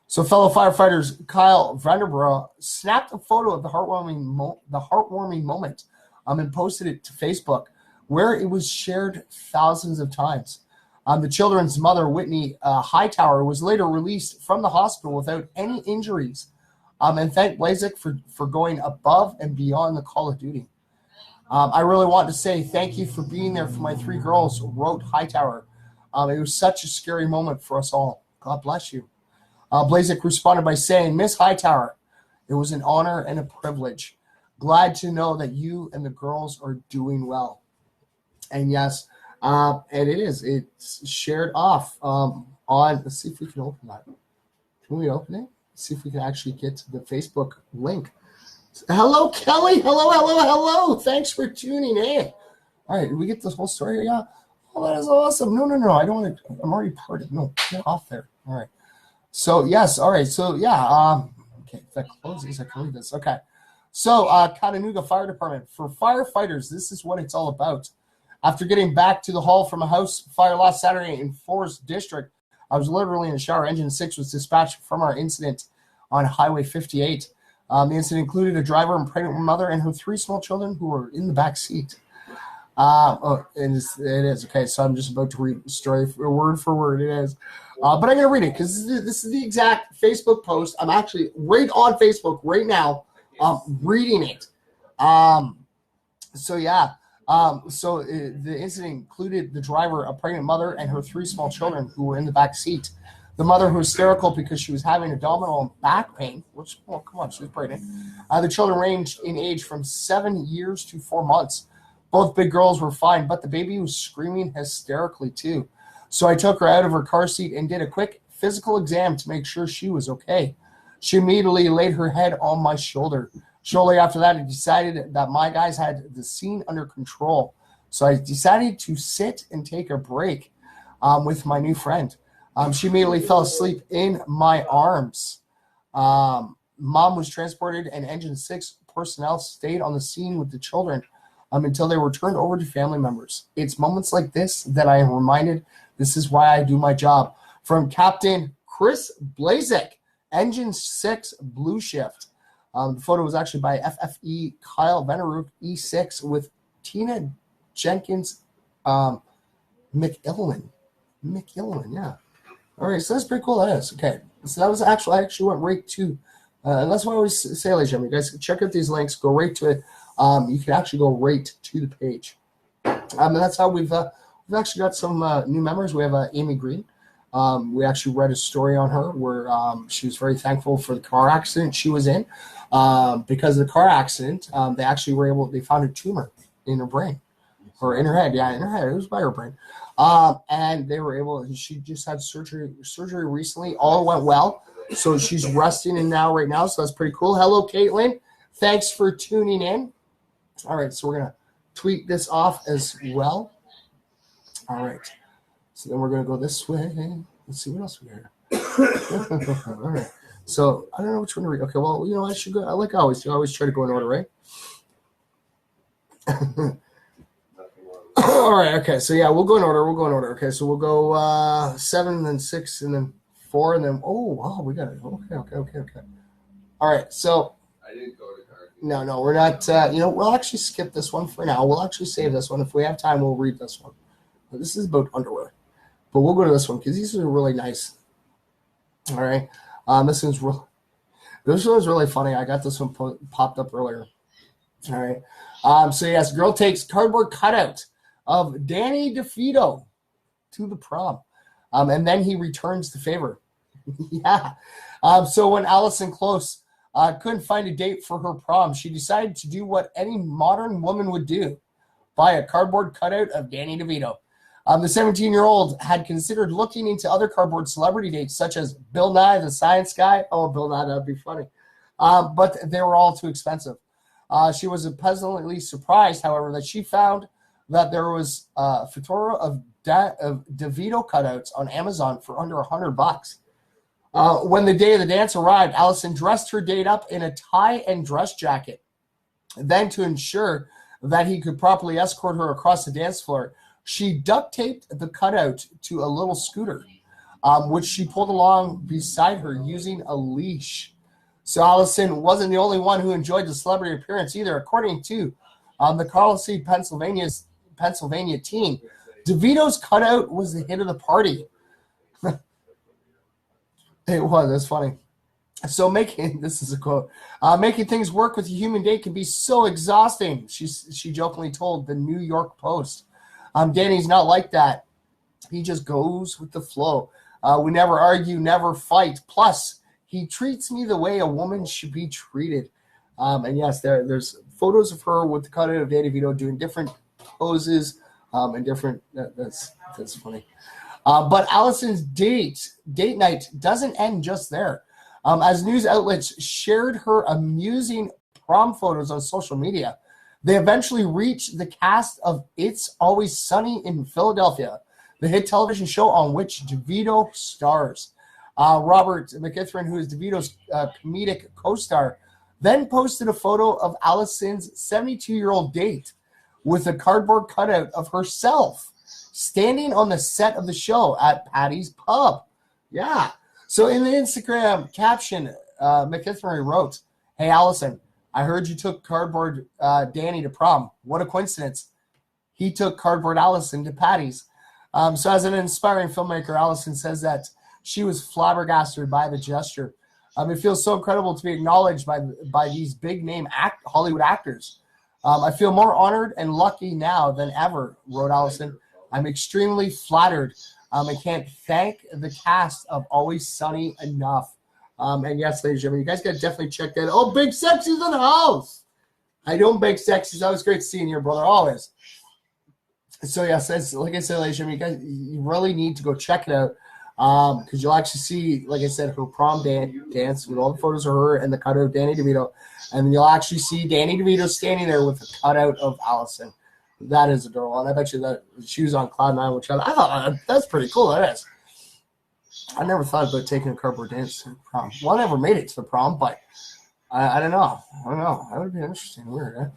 So fellow firefighters Kyle Vanderborough snapped a photo of the heartwarming moment and posted it to Facebook, where it was shared thousands of times. The children's mother, Whitney Hightower, was later released from the hospital without any injuries, and thanked Blazek for going above and beyond the call of duty. I really want to say thank you for being there for my 3 girls, wrote Hightower. It was such a scary moment for us all. God bless you. Blazek responded by saying, Miss Hightower, it was an honor and a privilege. Glad to know that you and the girls are doing well. And yes, and it is. It's shared off on, let's see if we can open that. Can we open it? Let's see if we can actually get to the Facebook link. Hello, Kelly. Hello. Thanks for tuning in. All right, did we get this whole story? Yeah. Oh, that is awesome. No. I don't want to. I'm already parted. No, get off there. All right. So, yes. All right. So, yeah. Okay. If that closes, I can read this. Okay. So, Chattanooga Fire Department. For firefighters, this is what it's all about. After getting back to the hall from a house fire last Saturday in Forest District, I was literally in the shower. Engine 6 was dispatched from our incident on Highway 58. The incident included a driver and pregnant mother and her 3 small children who were in the back seat. It is. Okay, so I'm just about to read the story word for word. It is. But I'm going to read it because this is the exact Facebook post. I'm actually right on Facebook right now reading it. So, yeah. The incident included the driver, a pregnant mother, and her 3 small children who were in the back seat. The mother was hysterical because she was having abdominal and back pain, which, well, come on, she was pregnant. The children ranged in age from 7 years to 4 months. Both big girls were fine, but the baby was screaming hysterically too. So I took her out of her car seat and did a quick physical exam to make sure she was okay. She immediately laid her head on my shoulder. Shortly after that, I decided that my guys had the scene under control. So I decided to sit and take a break with my new friend. She immediately fell asleep in my arms. Mom was transported, and Engine 6 personnel stayed on the scene with the children until they were turned over to family members. It's moments like this that I am reminded this is why I do my job. From Captain Chris Blazek, Engine 6 Blue Shift. The photo was actually by FFE Kyle Venerook E6 with Tina Jenkins McIllen, yeah. All right, so that's pretty cool. That is. Okay. So that was I actually went right to, and that's why I always say, ladies and gentlemen, you guys check out these links, go right to it. You can actually go right to the page. And that's how we've actually got some new members. We have Amy Green. We actually read a story on her where she was very thankful for the car accident she was in. Because of the car accident, they found a tumor in her brain. Or in her head, yeah, in her head. It was by her brain. And they were able, she just had surgery recently. All went well. So she's resting right now. So that's pretty cool. Hello, Caitlin. Thanks for tuning in. All right, so we're going to tweet this off as well. All right. So then we're going to go this way. Let's see what else we got here. All right. So I don't know which one to read. Okay, well, you know, I should go. I always try to go in order, right? All right. Okay. So yeah, we'll go in order. Okay. So we'll go 7, and then 6, and then 4, and then we got it. Okay. All right. So I didn't go to card. No, we're not. We'll actually skip this one for now. We'll actually save this one. If we have time, we'll read this one. This is about underwear, but we'll go to this one because these are really nice. All right. This one's really funny. I got this one popped up earlier. All right. So yes, girl takes cardboard cutout of Danny DeVito to the prom, and then he returns the favor. Yeah. So when Allison Close couldn't find a date for her prom. She decided to do what any modern woman would do: buy a cardboard cutout of Danny DeVito. The 17-year-old had considered looking into other cardboard celebrity dates, such as Bill Nye, the Science Guy. Oh, Bill Nye, that would be funny. But they were all too expensive. She was pleasantly surprised, however, that she found that there was a photograph of DeVito cutouts on Amazon for under $100. When the day of the dance arrived, Allison dressed her date up in a tie and dress jacket. Then, to ensure that he could properly escort her across the dance floor, she duct taped the cutout to a little scooter, which she pulled along beside her using a leash. So Allison wasn't the only one who enjoyed the celebrity appearance either. According to the Carlisle, Pennsylvania teen, DeVito's cutout was the hit of the party. It was. That's funny. So this is a quote, making things work with a human date can be so exhausting, she jokingly told the New York Post. Danny's not like that. He just goes with the flow. We never argue, never fight. Plus, he treats me the way a woman should be treated. And yes, there's photos of her with the cutout of Danny DeVito doing different poses and different. That's funny. But Allison's date night doesn't end just there. As news outlets shared her amusing prom photos on social media, they eventually reached the cast of It's Always Sunny in Philadelphia, the hit television show on which DeVito stars. Robert McIthrin, who is DeVito's comedic co-star, then posted a photo of Allison's 72-year-old date with a cardboard cutout of herself standing on the set of the show at Patty's Pub. Yeah. So in the Instagram caption, McIthrin wrote, "Hey, Allison, I heard you took cardboard Danny to prom. What a coincidence. He took cardboard Allison to Patty's." So as an inspiring filmmaker, Allison says that she was flabbergasted by the gesture. It feels so incredible to be acknowledged by these big-name Hollywood actors. I feel more honored and lucky now than ever, wrote Allison. I'm extremely flattered. I can't thank the cast of Always Sunny enough. And yes, ladies and gentlemen, you guys got to definitely check that. Oh, Big Sexy's in the house. I know Big Sexy's. Always great seeing you, brother. Always. So yes, like I said, ladies and gentlemen, you really need to go check it out. Because you'll actually see, like I said, her prom dance with all the photos of her and the cutout of Danny DeVito. And then you'll actually see Danny DeVito standing there with a cutout of Allison. That is adorable. And I bet you that she was on Cloud 9, which I thought that's pretty cool. That is. I never thought about taking a cardboard dance to prom. Well, I never made it to the prom, but I don't know. That would be interesting. Weird,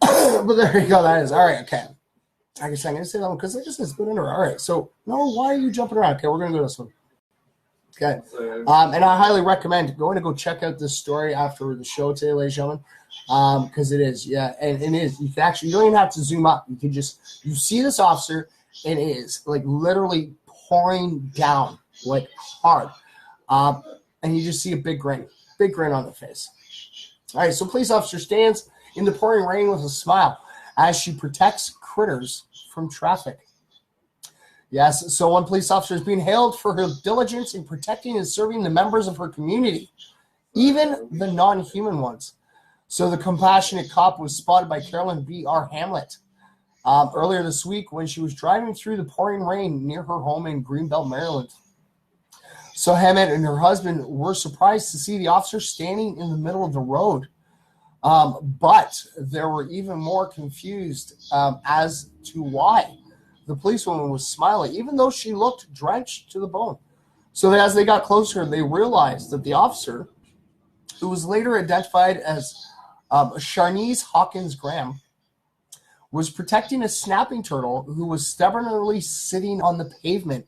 huh? But there you go. That is. All right, okay. I guess I'm going to say that one because I just it's good under. All right. So, no, why are you jumping around? Okay, we're going to go to this one. Okay. And I highly recommend going to go check out this story after the show today, ladies and gentlemen, because it is. Yeah, and it is. You can actually, you don't even have to zoom up. You can just, you see this officer, and it is like literally pouring down like hard. And you just see a big grin on the face. All right. So, police officer stands in the pouring rain with a smile as she protects critters from traffic. Yes, so one police officer is being hailed for her diligence in protecting and serving the members of her community, even the non-human ones. So the compassionate cop was spotted by Carolyn B.R. Hamlet earlier this week when she was driving through the pouring rain near her home in Greenbelt, Maryland. So Hamlet and her husband were surprised to see the officer standing in the middle of the road. But they were even more confused as to why the policewoman was smiling, even though she looked drenched to the bone. So as they got closer, they realized that the officer, who was later identified as Sharnice Hawkins Graham, was protecting a snapping turtle who was stubbornly sitting on the pavement.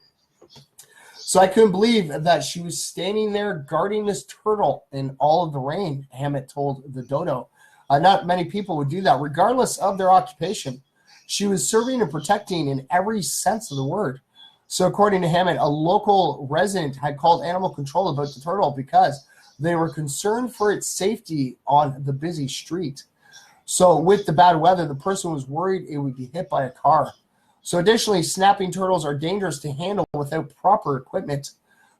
So I couldn't believe that she was standing there guarding this turtle in all of the rain, Hammett told the Dodo. Not many people would do that, regardless of their occupation. She was serving and protecting in every sense of the word. So according to Hammett, a local resident had called animal control about the turtle because they were concerned for its safety on the busy street. So with the bad weather, the person was worried it would be hit by a car. So additionally, snapping turtles are dangerous to handle without proper equipment.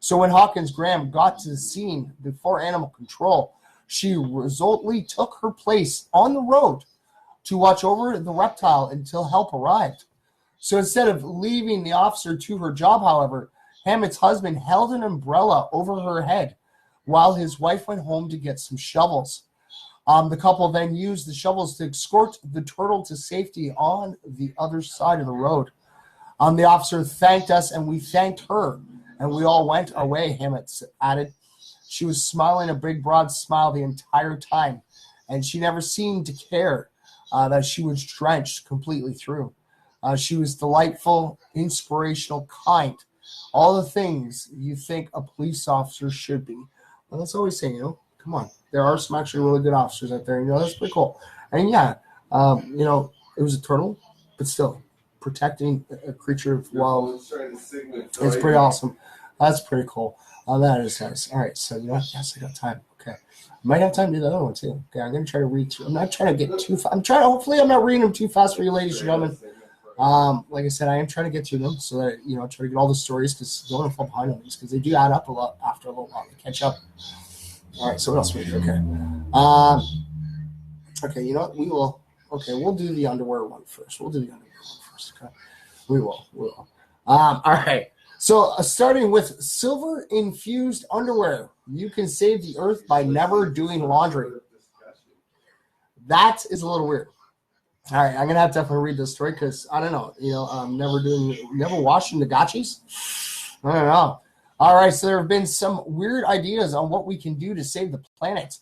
So when Hawkins Graham got to the scene before animal control, she resolutely took her place on the road to watch over the reptile until help arrived. So instead of leaving the officer to her job, however, Hammett's husband held an umbrella over her head while his wife went home to get some shovels. The couple then used the shovels to escort the turtle to safety on the other side of the road. The officer thanked us, and we thanked her, and we all went our way, Hammett added. She was smiling a big, broad smile the entire time, and she never seemed to care that she was drenched completely through. She was delightful, inspirational, kind, all the things you think a police officer should be. Well, that's always saying, come on. There are some actually really good officers out there. That's pretty cool. And yeah, it was a turtle, but still protecting a creature while it's pretty awesome. That's pretty cool. That is nice. All right, so yes, I got time. Okay, I might have time to do the other one too. Okay, I'm gonna try to read through. I'm not trying to get too fast. Hopefully, I'm not reading them too fast for you, ladies and gentlemen. Like I said, I am trying to get through them so that try to get all the stories because don't want to fall behind on these because they do add up a lot after a little while to catch up. All right, so what else we do? Okay. Okay, you know what? We'll do the underwear one first. Okay. We will. All right. So starting with silver-infused underwear. You can save the earth by never doing laundry. That is a little weird. All right, I'm going to have to definitely read this story because, I don't know, never washing the gotchis? I don't know. All right, so there have been some weird ideas on what we can do to save the planet.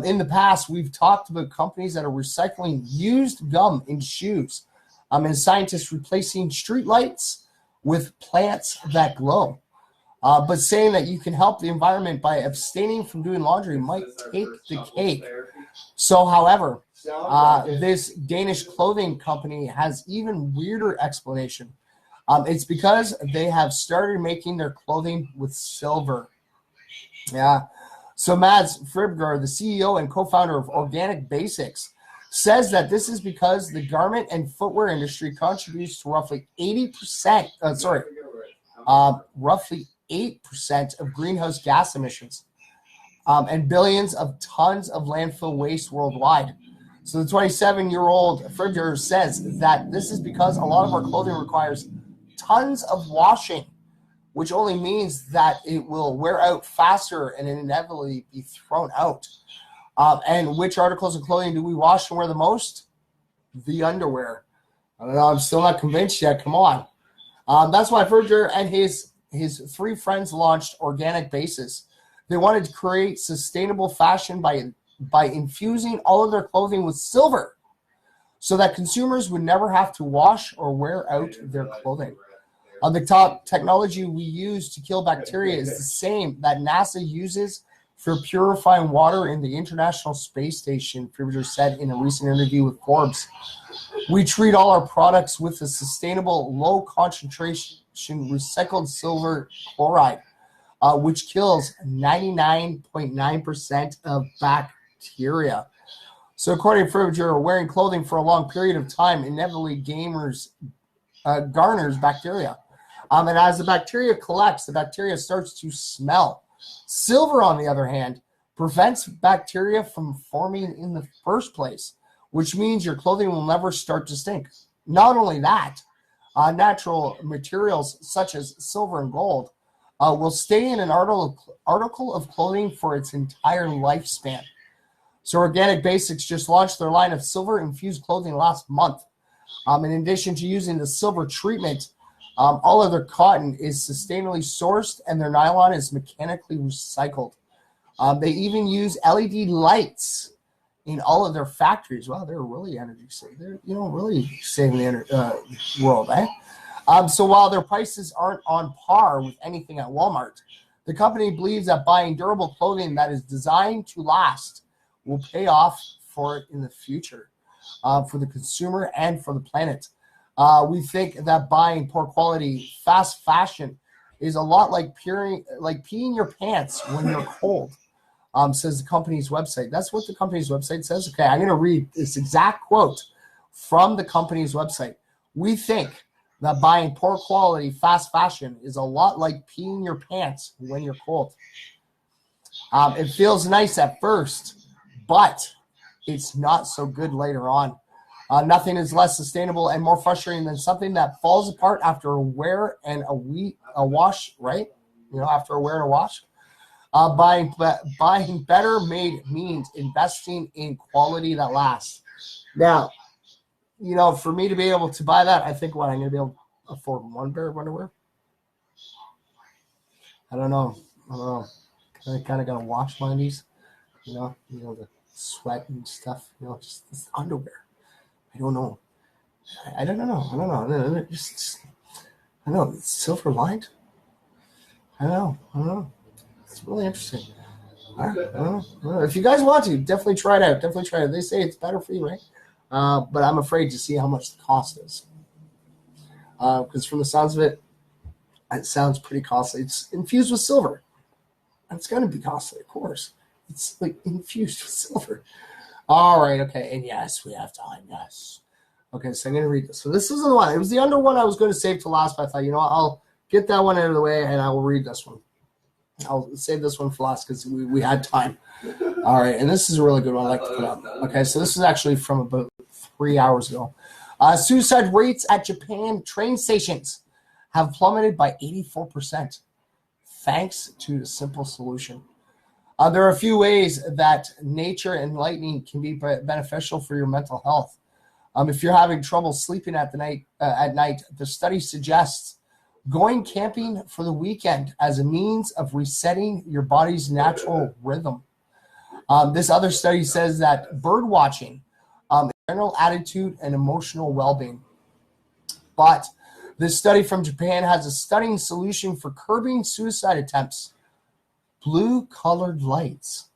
In the past, we've talked about companies that are recycling used gum in shoes, and scientists replacing street lights with plants that glow. But saying that you can help the environment by abstaining from doing laundry might take the cake. So, however, this Danish clothing company has even weirder explanation. It's because they have started making their clothing with silver. Yeah. So Mads Fribgar, the CEO and co-founder of Organic Basics, says that this is because the garment and footwear industry contributes to roughly 8% of greenhouse gas emissions and billions of tons of landfill waste worldwide. So the 27-year-old Fribgar says that this is because a lot of our clothing requires tons of washing, which only means that it will wear out faster and inevitably be thrown out. And which articles of clothing do we wash and wear the most? The underwear. I don't know. I'm still not convinced yet. Come on. That's why Fribgar and his three friends launched Organic Basis. They wanted to create sustainable fashion by infusing all of their clothing with silver so that consumers would never have to wash or wear out their clothing. The top technology we use to kill bacteria is the same that NASA uses for purifying water in the International Space Station, Fribgar said in a recent interview with Forbes. We treat all our products with a sustainable, low-concentration recycled silver chloride, which kills 99.9% of bacteria. So according to Fribgar, wearing clothing for a long period of time inevitably garners bacteria. And as the bacteria collects, the bacteria starts to smell. Silver, on the other hand, prevents bacteria from forming in the first place, which means your clothing will never start to stink. Not only that, natural materials such as silver and gold will stay in an article of clothing for its entire lifespan. So Organic Basics just launched their line of silver-infused clothing last month. In addition to using the silver treatment, all of their cotton is sustainably sourced and their nylon is mechanically recycled. They even use LED lights in all of their factories. Wow, they're really energy saving. They're really saving the world, eh? So while their prices aren't on par with anything at Walmart, the company believes that buying durable clothing that is designed to last will pay off for it in the future, for the consumer and for the planet. We think that buying poor quality fast fashion is a lot like peeing your pants when you're cold, says the company's website. That's what the company's website says. Okay, I'm going to read this exact quote from the company's website. We think that buying poor quality fast fashion is a lot like peeing your pants when you're cold. It feels nice at first, but it's not so good later on. Nothing is less sustainable and more frustrating than something that falls apart after a wear and a wash, right? After a wear and a wash. Buying better made means investing in quality that lasts. Now, for me to be able to buy that, I think I'm going to be able to afford one pair of underwear. I don't know. I kind of got to wash my undies, the sweat and stuff, just this underwear. I don't know. I don't know. I know. It's silver lined. I don't know. It's really interesting. I don't know. If you guys want to, definitely try it out. They say it's better for you, right? But I'm afraid to see how much the cost is. Because from the sounds of it, it sounds pretty costly. It's infused with silver. It's going to be costly, of course. It's like infused with silver. All right, okay. And yes, we have time, yes. Okay, so I'm going to read this. So this isn't the one. It was the under one I was going to save to last, but I thought, I'll get that one out of the way, and I will read this one. I'll save this one for last because we had time. All right, and this is a really good one I like to put up. Okay, so this is actually from about 3 hours ago. Suicide rates at Japan train stations have plummeted by 84%, thanks to the simple solution. There are a few ways that nature and lightning can be beneficial for your mental health. If you're having trouble sleeping at night, the study suggests going camping for the weekend as a means of resetting your body's natural rhythm. This other study says that bird watching, general attitude and emotional well-being. But this study from Japan has a stunning solution for curbing suicide attempts: blue-colored lights.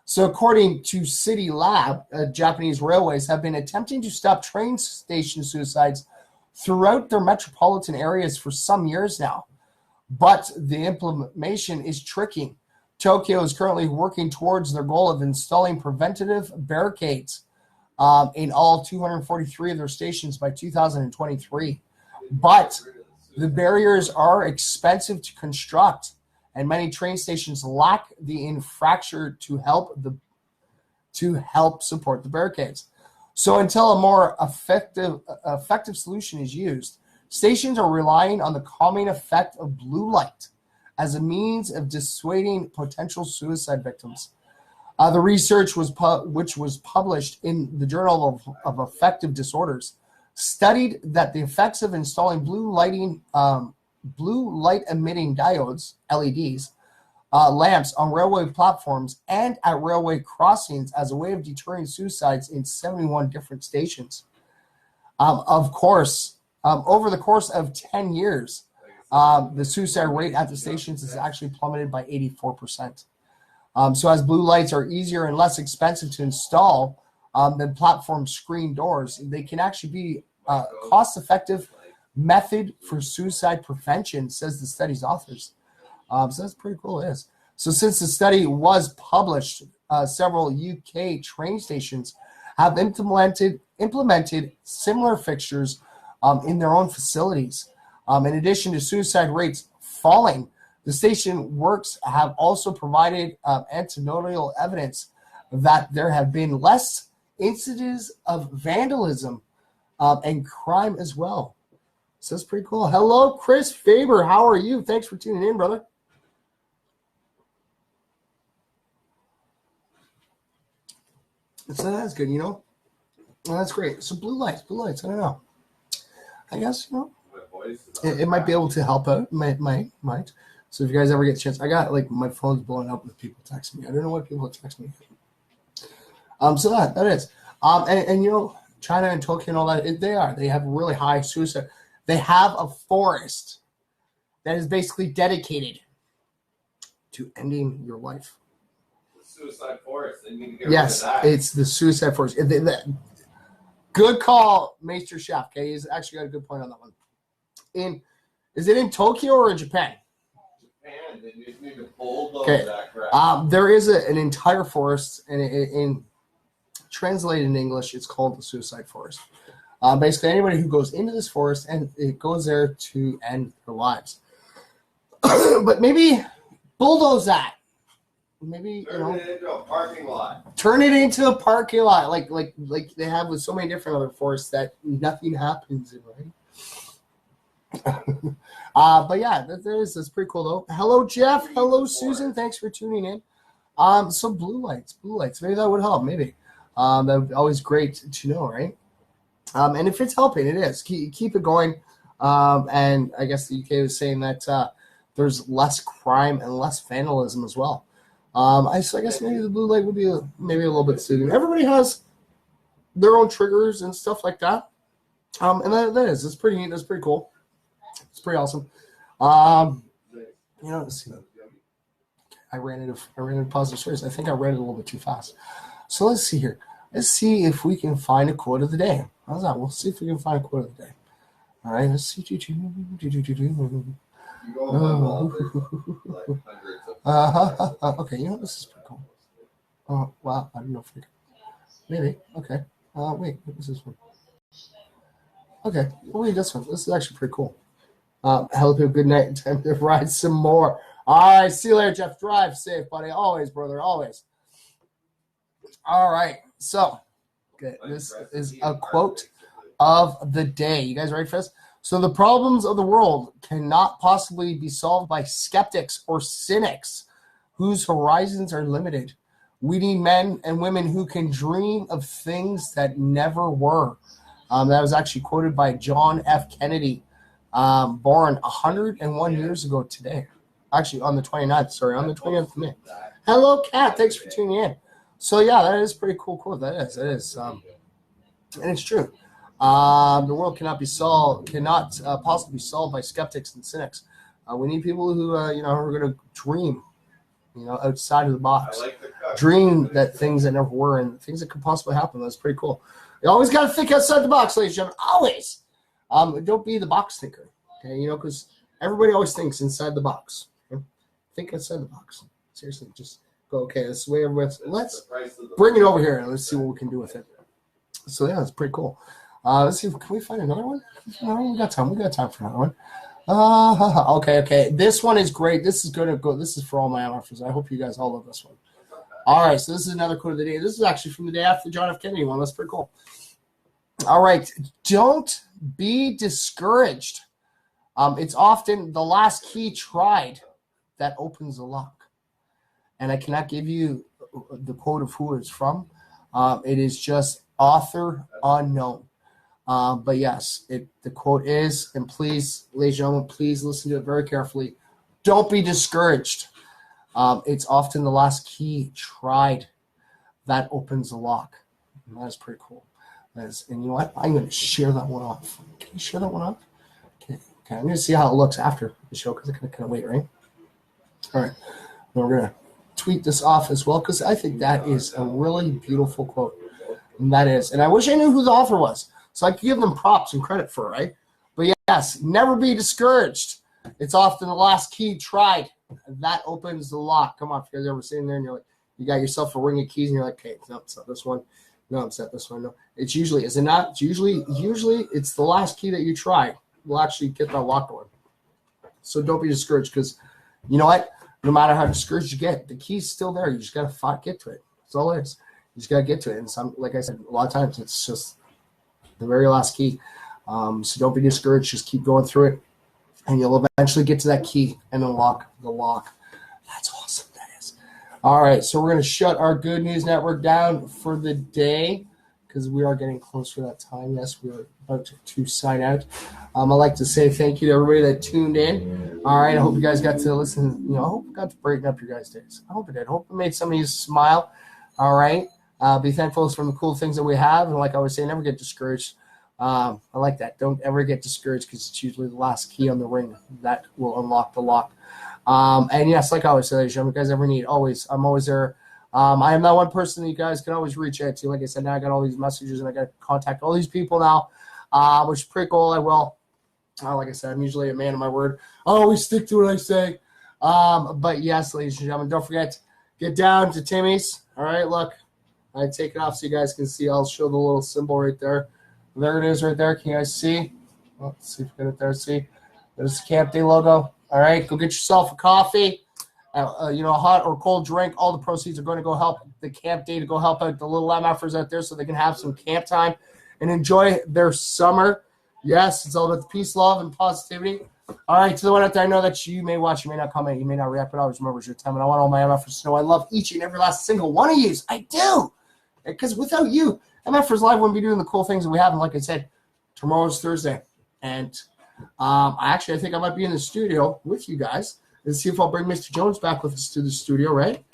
So according to City Lab, Japanese railways have been attempting to stop train station suicides throughout their metropolitan areas for some years now. But the implementation is tricky. Tokyo is currently working towards their goal of installing preventative barricades in all 243 of their stations by 2023. But the barriers are expensive to construct, and many train stations lack the infrastructure to help support the barricades. So until a more effective solution is used, stations are relying on the calming effect of blue light as a means of dissuading potential suicide victims. The research which was published in the Journal of Affective Disorders studied that the effects of installing blue light emitting diodes, LEDs, lamps on railway platforms and at railway crossings as a way of deterring suicides in 71 different stations. Of course, over the course of 10 years, the suicide rate at the stations is actually plummeted by 84%. So as blue lights are easier and less expensive to install than platform screen doors, they can actually be a cost-effective method for suicide prevention, says the study's authors. So that's pretty cool, it is. So since the study was published, several UK train stations have implemented similar fixtures in their own facilities. In addition to suicide rates falling, the station works have also provided anecdotal evidence that there have been less incidents of vandalism and crime as well. So that's pretty cool. Hello, Chris Faber. How are you? Thanks for tuning in, brother. So that's good, Well, that's great. So blue lights. I don't know. I guess, it might be able to help out. Might. So if you guys ever get a chance, I got my phone's blowing up with people texting me. I don't know what people text me. So that is. And China and Tokyo and all that, they have really high suicide. They have a forest that is basically dedicated to ending your life. The suicide forest. They need to get Yes, rid of that. it's the suicide forest. Good call, Maester Chef. Okay, he's actually got a good point on that one. Is it in Tokyo or in Japan? Japan. They just need to bulldoze that crap. There is an entire forest, and in translated in English, it's called the suicide forest. Basically, anybody who goes into this forest and it goes there to end their lives. But maybe bulldoze that. Maybe turn it into a parking lot. Turn it into a parking lot, like they have with so many different other forests that nothing happens in, right? But yeah, that's pretty cool though. Hello, Jeff. Hello, Susan. Thanks for tuning in. So blue lights. Maybe that would help. Maybe that would be always great to know, right? And if it's helping, it is. Keep it going. And I guess the UK was saying that there's less crime and less vandalism as well. I guess maybe the blue light would be maybe a little bit soothing. Everybody has their own triggers and stuff like that. And it's pretty neat. That's pretty cool. It's pretty awesome. Let's see. I ran into positive stories. I think I read it a little bit too fast. So let's see here. Let's see if we can find a quote of the day. How's that? We'll see if we can find a quote of the day. All right. Let's see. Okay, this is pretty cool. Oh, wow. I don't know if we can. Maybe. Okay. Wait, what was this one? Okay, we'll read this one. This is actually pretty cool. Hello, people. Good night. Time to ride some more. All right. See you later, Jeff. Drive safe, buddy. Always, brother. Always. All right. So, okay, this is a quote of the day. You guys ready for this? So the problems of the world cannot possibly be solved by skeptics or cynics whose horizons are limited. We need men and women who can dream of things that never were. That was actually quoted by John F. Kennedy, born 101 years ago today. Actually, on the 29th of May. Hello, Kat. Thanks for tuning in. So, yeah, that is a pretty cool quote. That is. And it's true. The world cannot possibly be solved by skeptics and cynics. We need people who, who are going to dream, outside of the box. Dream that things that never were and things that could possibly happen. That's pretty cool. You always got to think outside the box, ladies and gentlemen. Always. Don't be the box thinker. Okay, because everybody always thinks inside the box. Okay? Think outside the box. Seriously, just go. Okay, this is the way everyone's. Let's bring it over here and let's see what we can do with it. So yeah, it's pretty cool. Let's see. Can we find another one? No, we got time. We got time for another one. Okay. This one is great. This is going to go. This is for all my MFers. I hope you guys all love this one. All right. So this is another quote of the day. This is actually from the day after the John F. Kennedy one. That's pretty cool. All right. Don't be discouraged. It's often the last key tried that opens the lock. And I cannot give you the quote of who it's from. It is just author unknown. But yes, the quote is, and please, ladies and gentlemen, please listen to it very carefully. Don't be discouraged. It's often the last key tried that opens the lock. And that is pretty cool. And you know what? I'm going to share that one off. Can you share that one off? Okay. I'm going to see how it looks after the show because I kind of wait, right? All right. We're going to tweet this off as well because I think that is a really beautiful quote. And that is. And I wish I knew who the author was, so I could give them props and credit for it, right? But yes, never be discouraged. It's often the last key tried. That opens the lock. Come on, if you guys ever sitting there and you're like, you got yourself a ring of keys and you're like, okay, no, it's not this one. No, it's not this one. No, it's usually, is it not? It's usually it's the last key that you try will actually get that lock going. So don't be discouraged because you know what? No matter how discouraged you get, the key's still there. You just got to get to it. That's all it is. You just got to get to it. And some, like I said, a lot of times it's just the very last key. So don't be discouraged. Just keep going through it. And you'll eventually get to that key and unlock the lock. That's awesome. That is. All right. So we're going to shut our Good News Network down for the day because we are getting close to that time. Yes, we're about to sign out. I'd like to say thank you to everybody that tuned in. All right. I hope you guys got to listen. I hope it got to brighten up your guys' days. I hope it did. I hope it made some of you smile. All right. Be thankful for the cool things that we have. And like I was saying, never get discouraged. I like that. Don't ever get discouraged because it's usually the last key on the ring that will unlock the lock. And yes, like I always say, if you guys ever need, I'm always there. I am that one person that you guys can always reach out to. Like I said, now I got all these messages and I got to contact all these people now, which is pretty cool. I will. Like I said, I'm usually a man of my word. I always stick to what I say. But yes, ladies and gentlemen, don't forget, get down to Timmy's. All right, look, I take it off so you guys can see. I'll show the little symbol right there. There it is right there. Can you guys see? Well, let's see if we get it there. See? There's the Camp Day logo. All right, go get yourself a coffee, a hot or cold drink. All the proceeds are going to go help the Camp Day to go help out the little MFers out there so they can have some camp time and enjoy their summer. Yes, it's all about the peace, love, and positivity. All right, to the one out there, I know that you may watch, you may not comment, you may not react, but always remember it's your time. And I want all my MFers to know I love each and every last single one of you. I do. Because without you, MFers Live wouldn't be doing the cool things that we have. And like I said, tomorrow's Thursday. And I think I might be in the studio with you guys. Let's see if I'll bring Mr. Jones back with us to the studio, right?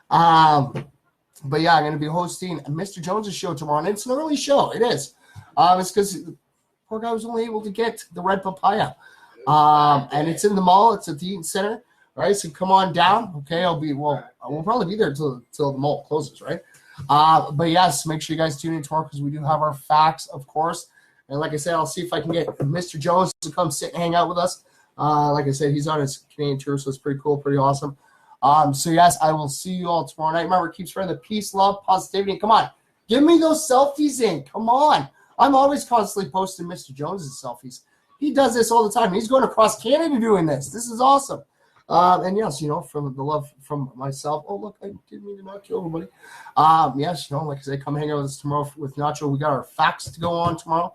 But yeah, I'm going to be hosting Mr. Jones' show tomorrow. And it's an early show. It is. It's because the poor guy was only able to get the red papaya. And it's in the mall. It's at the Eaton Center. All right, so come on down. Okay, we'll probably be there till the mall closes, right? But yes, make sure you guys tune in tomorrow because we do have our facts, of course. And like I said, I'll see if I can get Mr. Jones to come sit and hang out with us. Like I said, he's on his Canadian tour, so it's pretty cool, pretty awesome. So yes, I will see you all tomorrow night. Remember, keep spreading the peace, love, positivity. And come on, give me those selfies in. Come on. I'm always constantly posting Mr. Jones' selfies. He does this all the time. He's going across Canada doing this. This is awesome. And yes, from the love from myself. Oh, look, I didn't mean to knock you over, buddy. Yes, like I said, come hang out with us tomorrow with Nacho. We got our facts to go on tomorrow.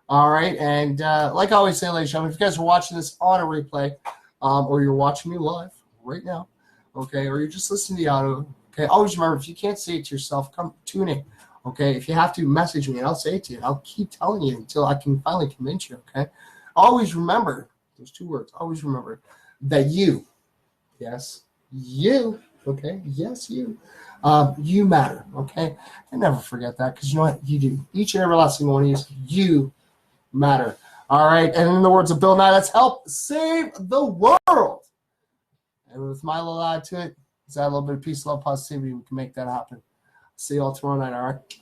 All right. And like I always say, ladies and gentlemen, if you guys are watching this on a replay or you're watching me live right now, okay, or you're just listening to the audio, okay, always remember, if you can't say it to yourself, come tune in. Okay, if you have to, message me and I'll say it to you. I'll keep telling you until I can finally convince you, okay? Always remember, those two words, always remember that you, yes, you, okay, yes, you matter, okay? And never forget that because you know what? You do. Each and every last single one of you matter. All right, and in the words of Bill Nye, let's help save the world. And with my little add to it, let's add a little bit of peace, love, positivity. We can make that happen. See you all tomorrow night, all right?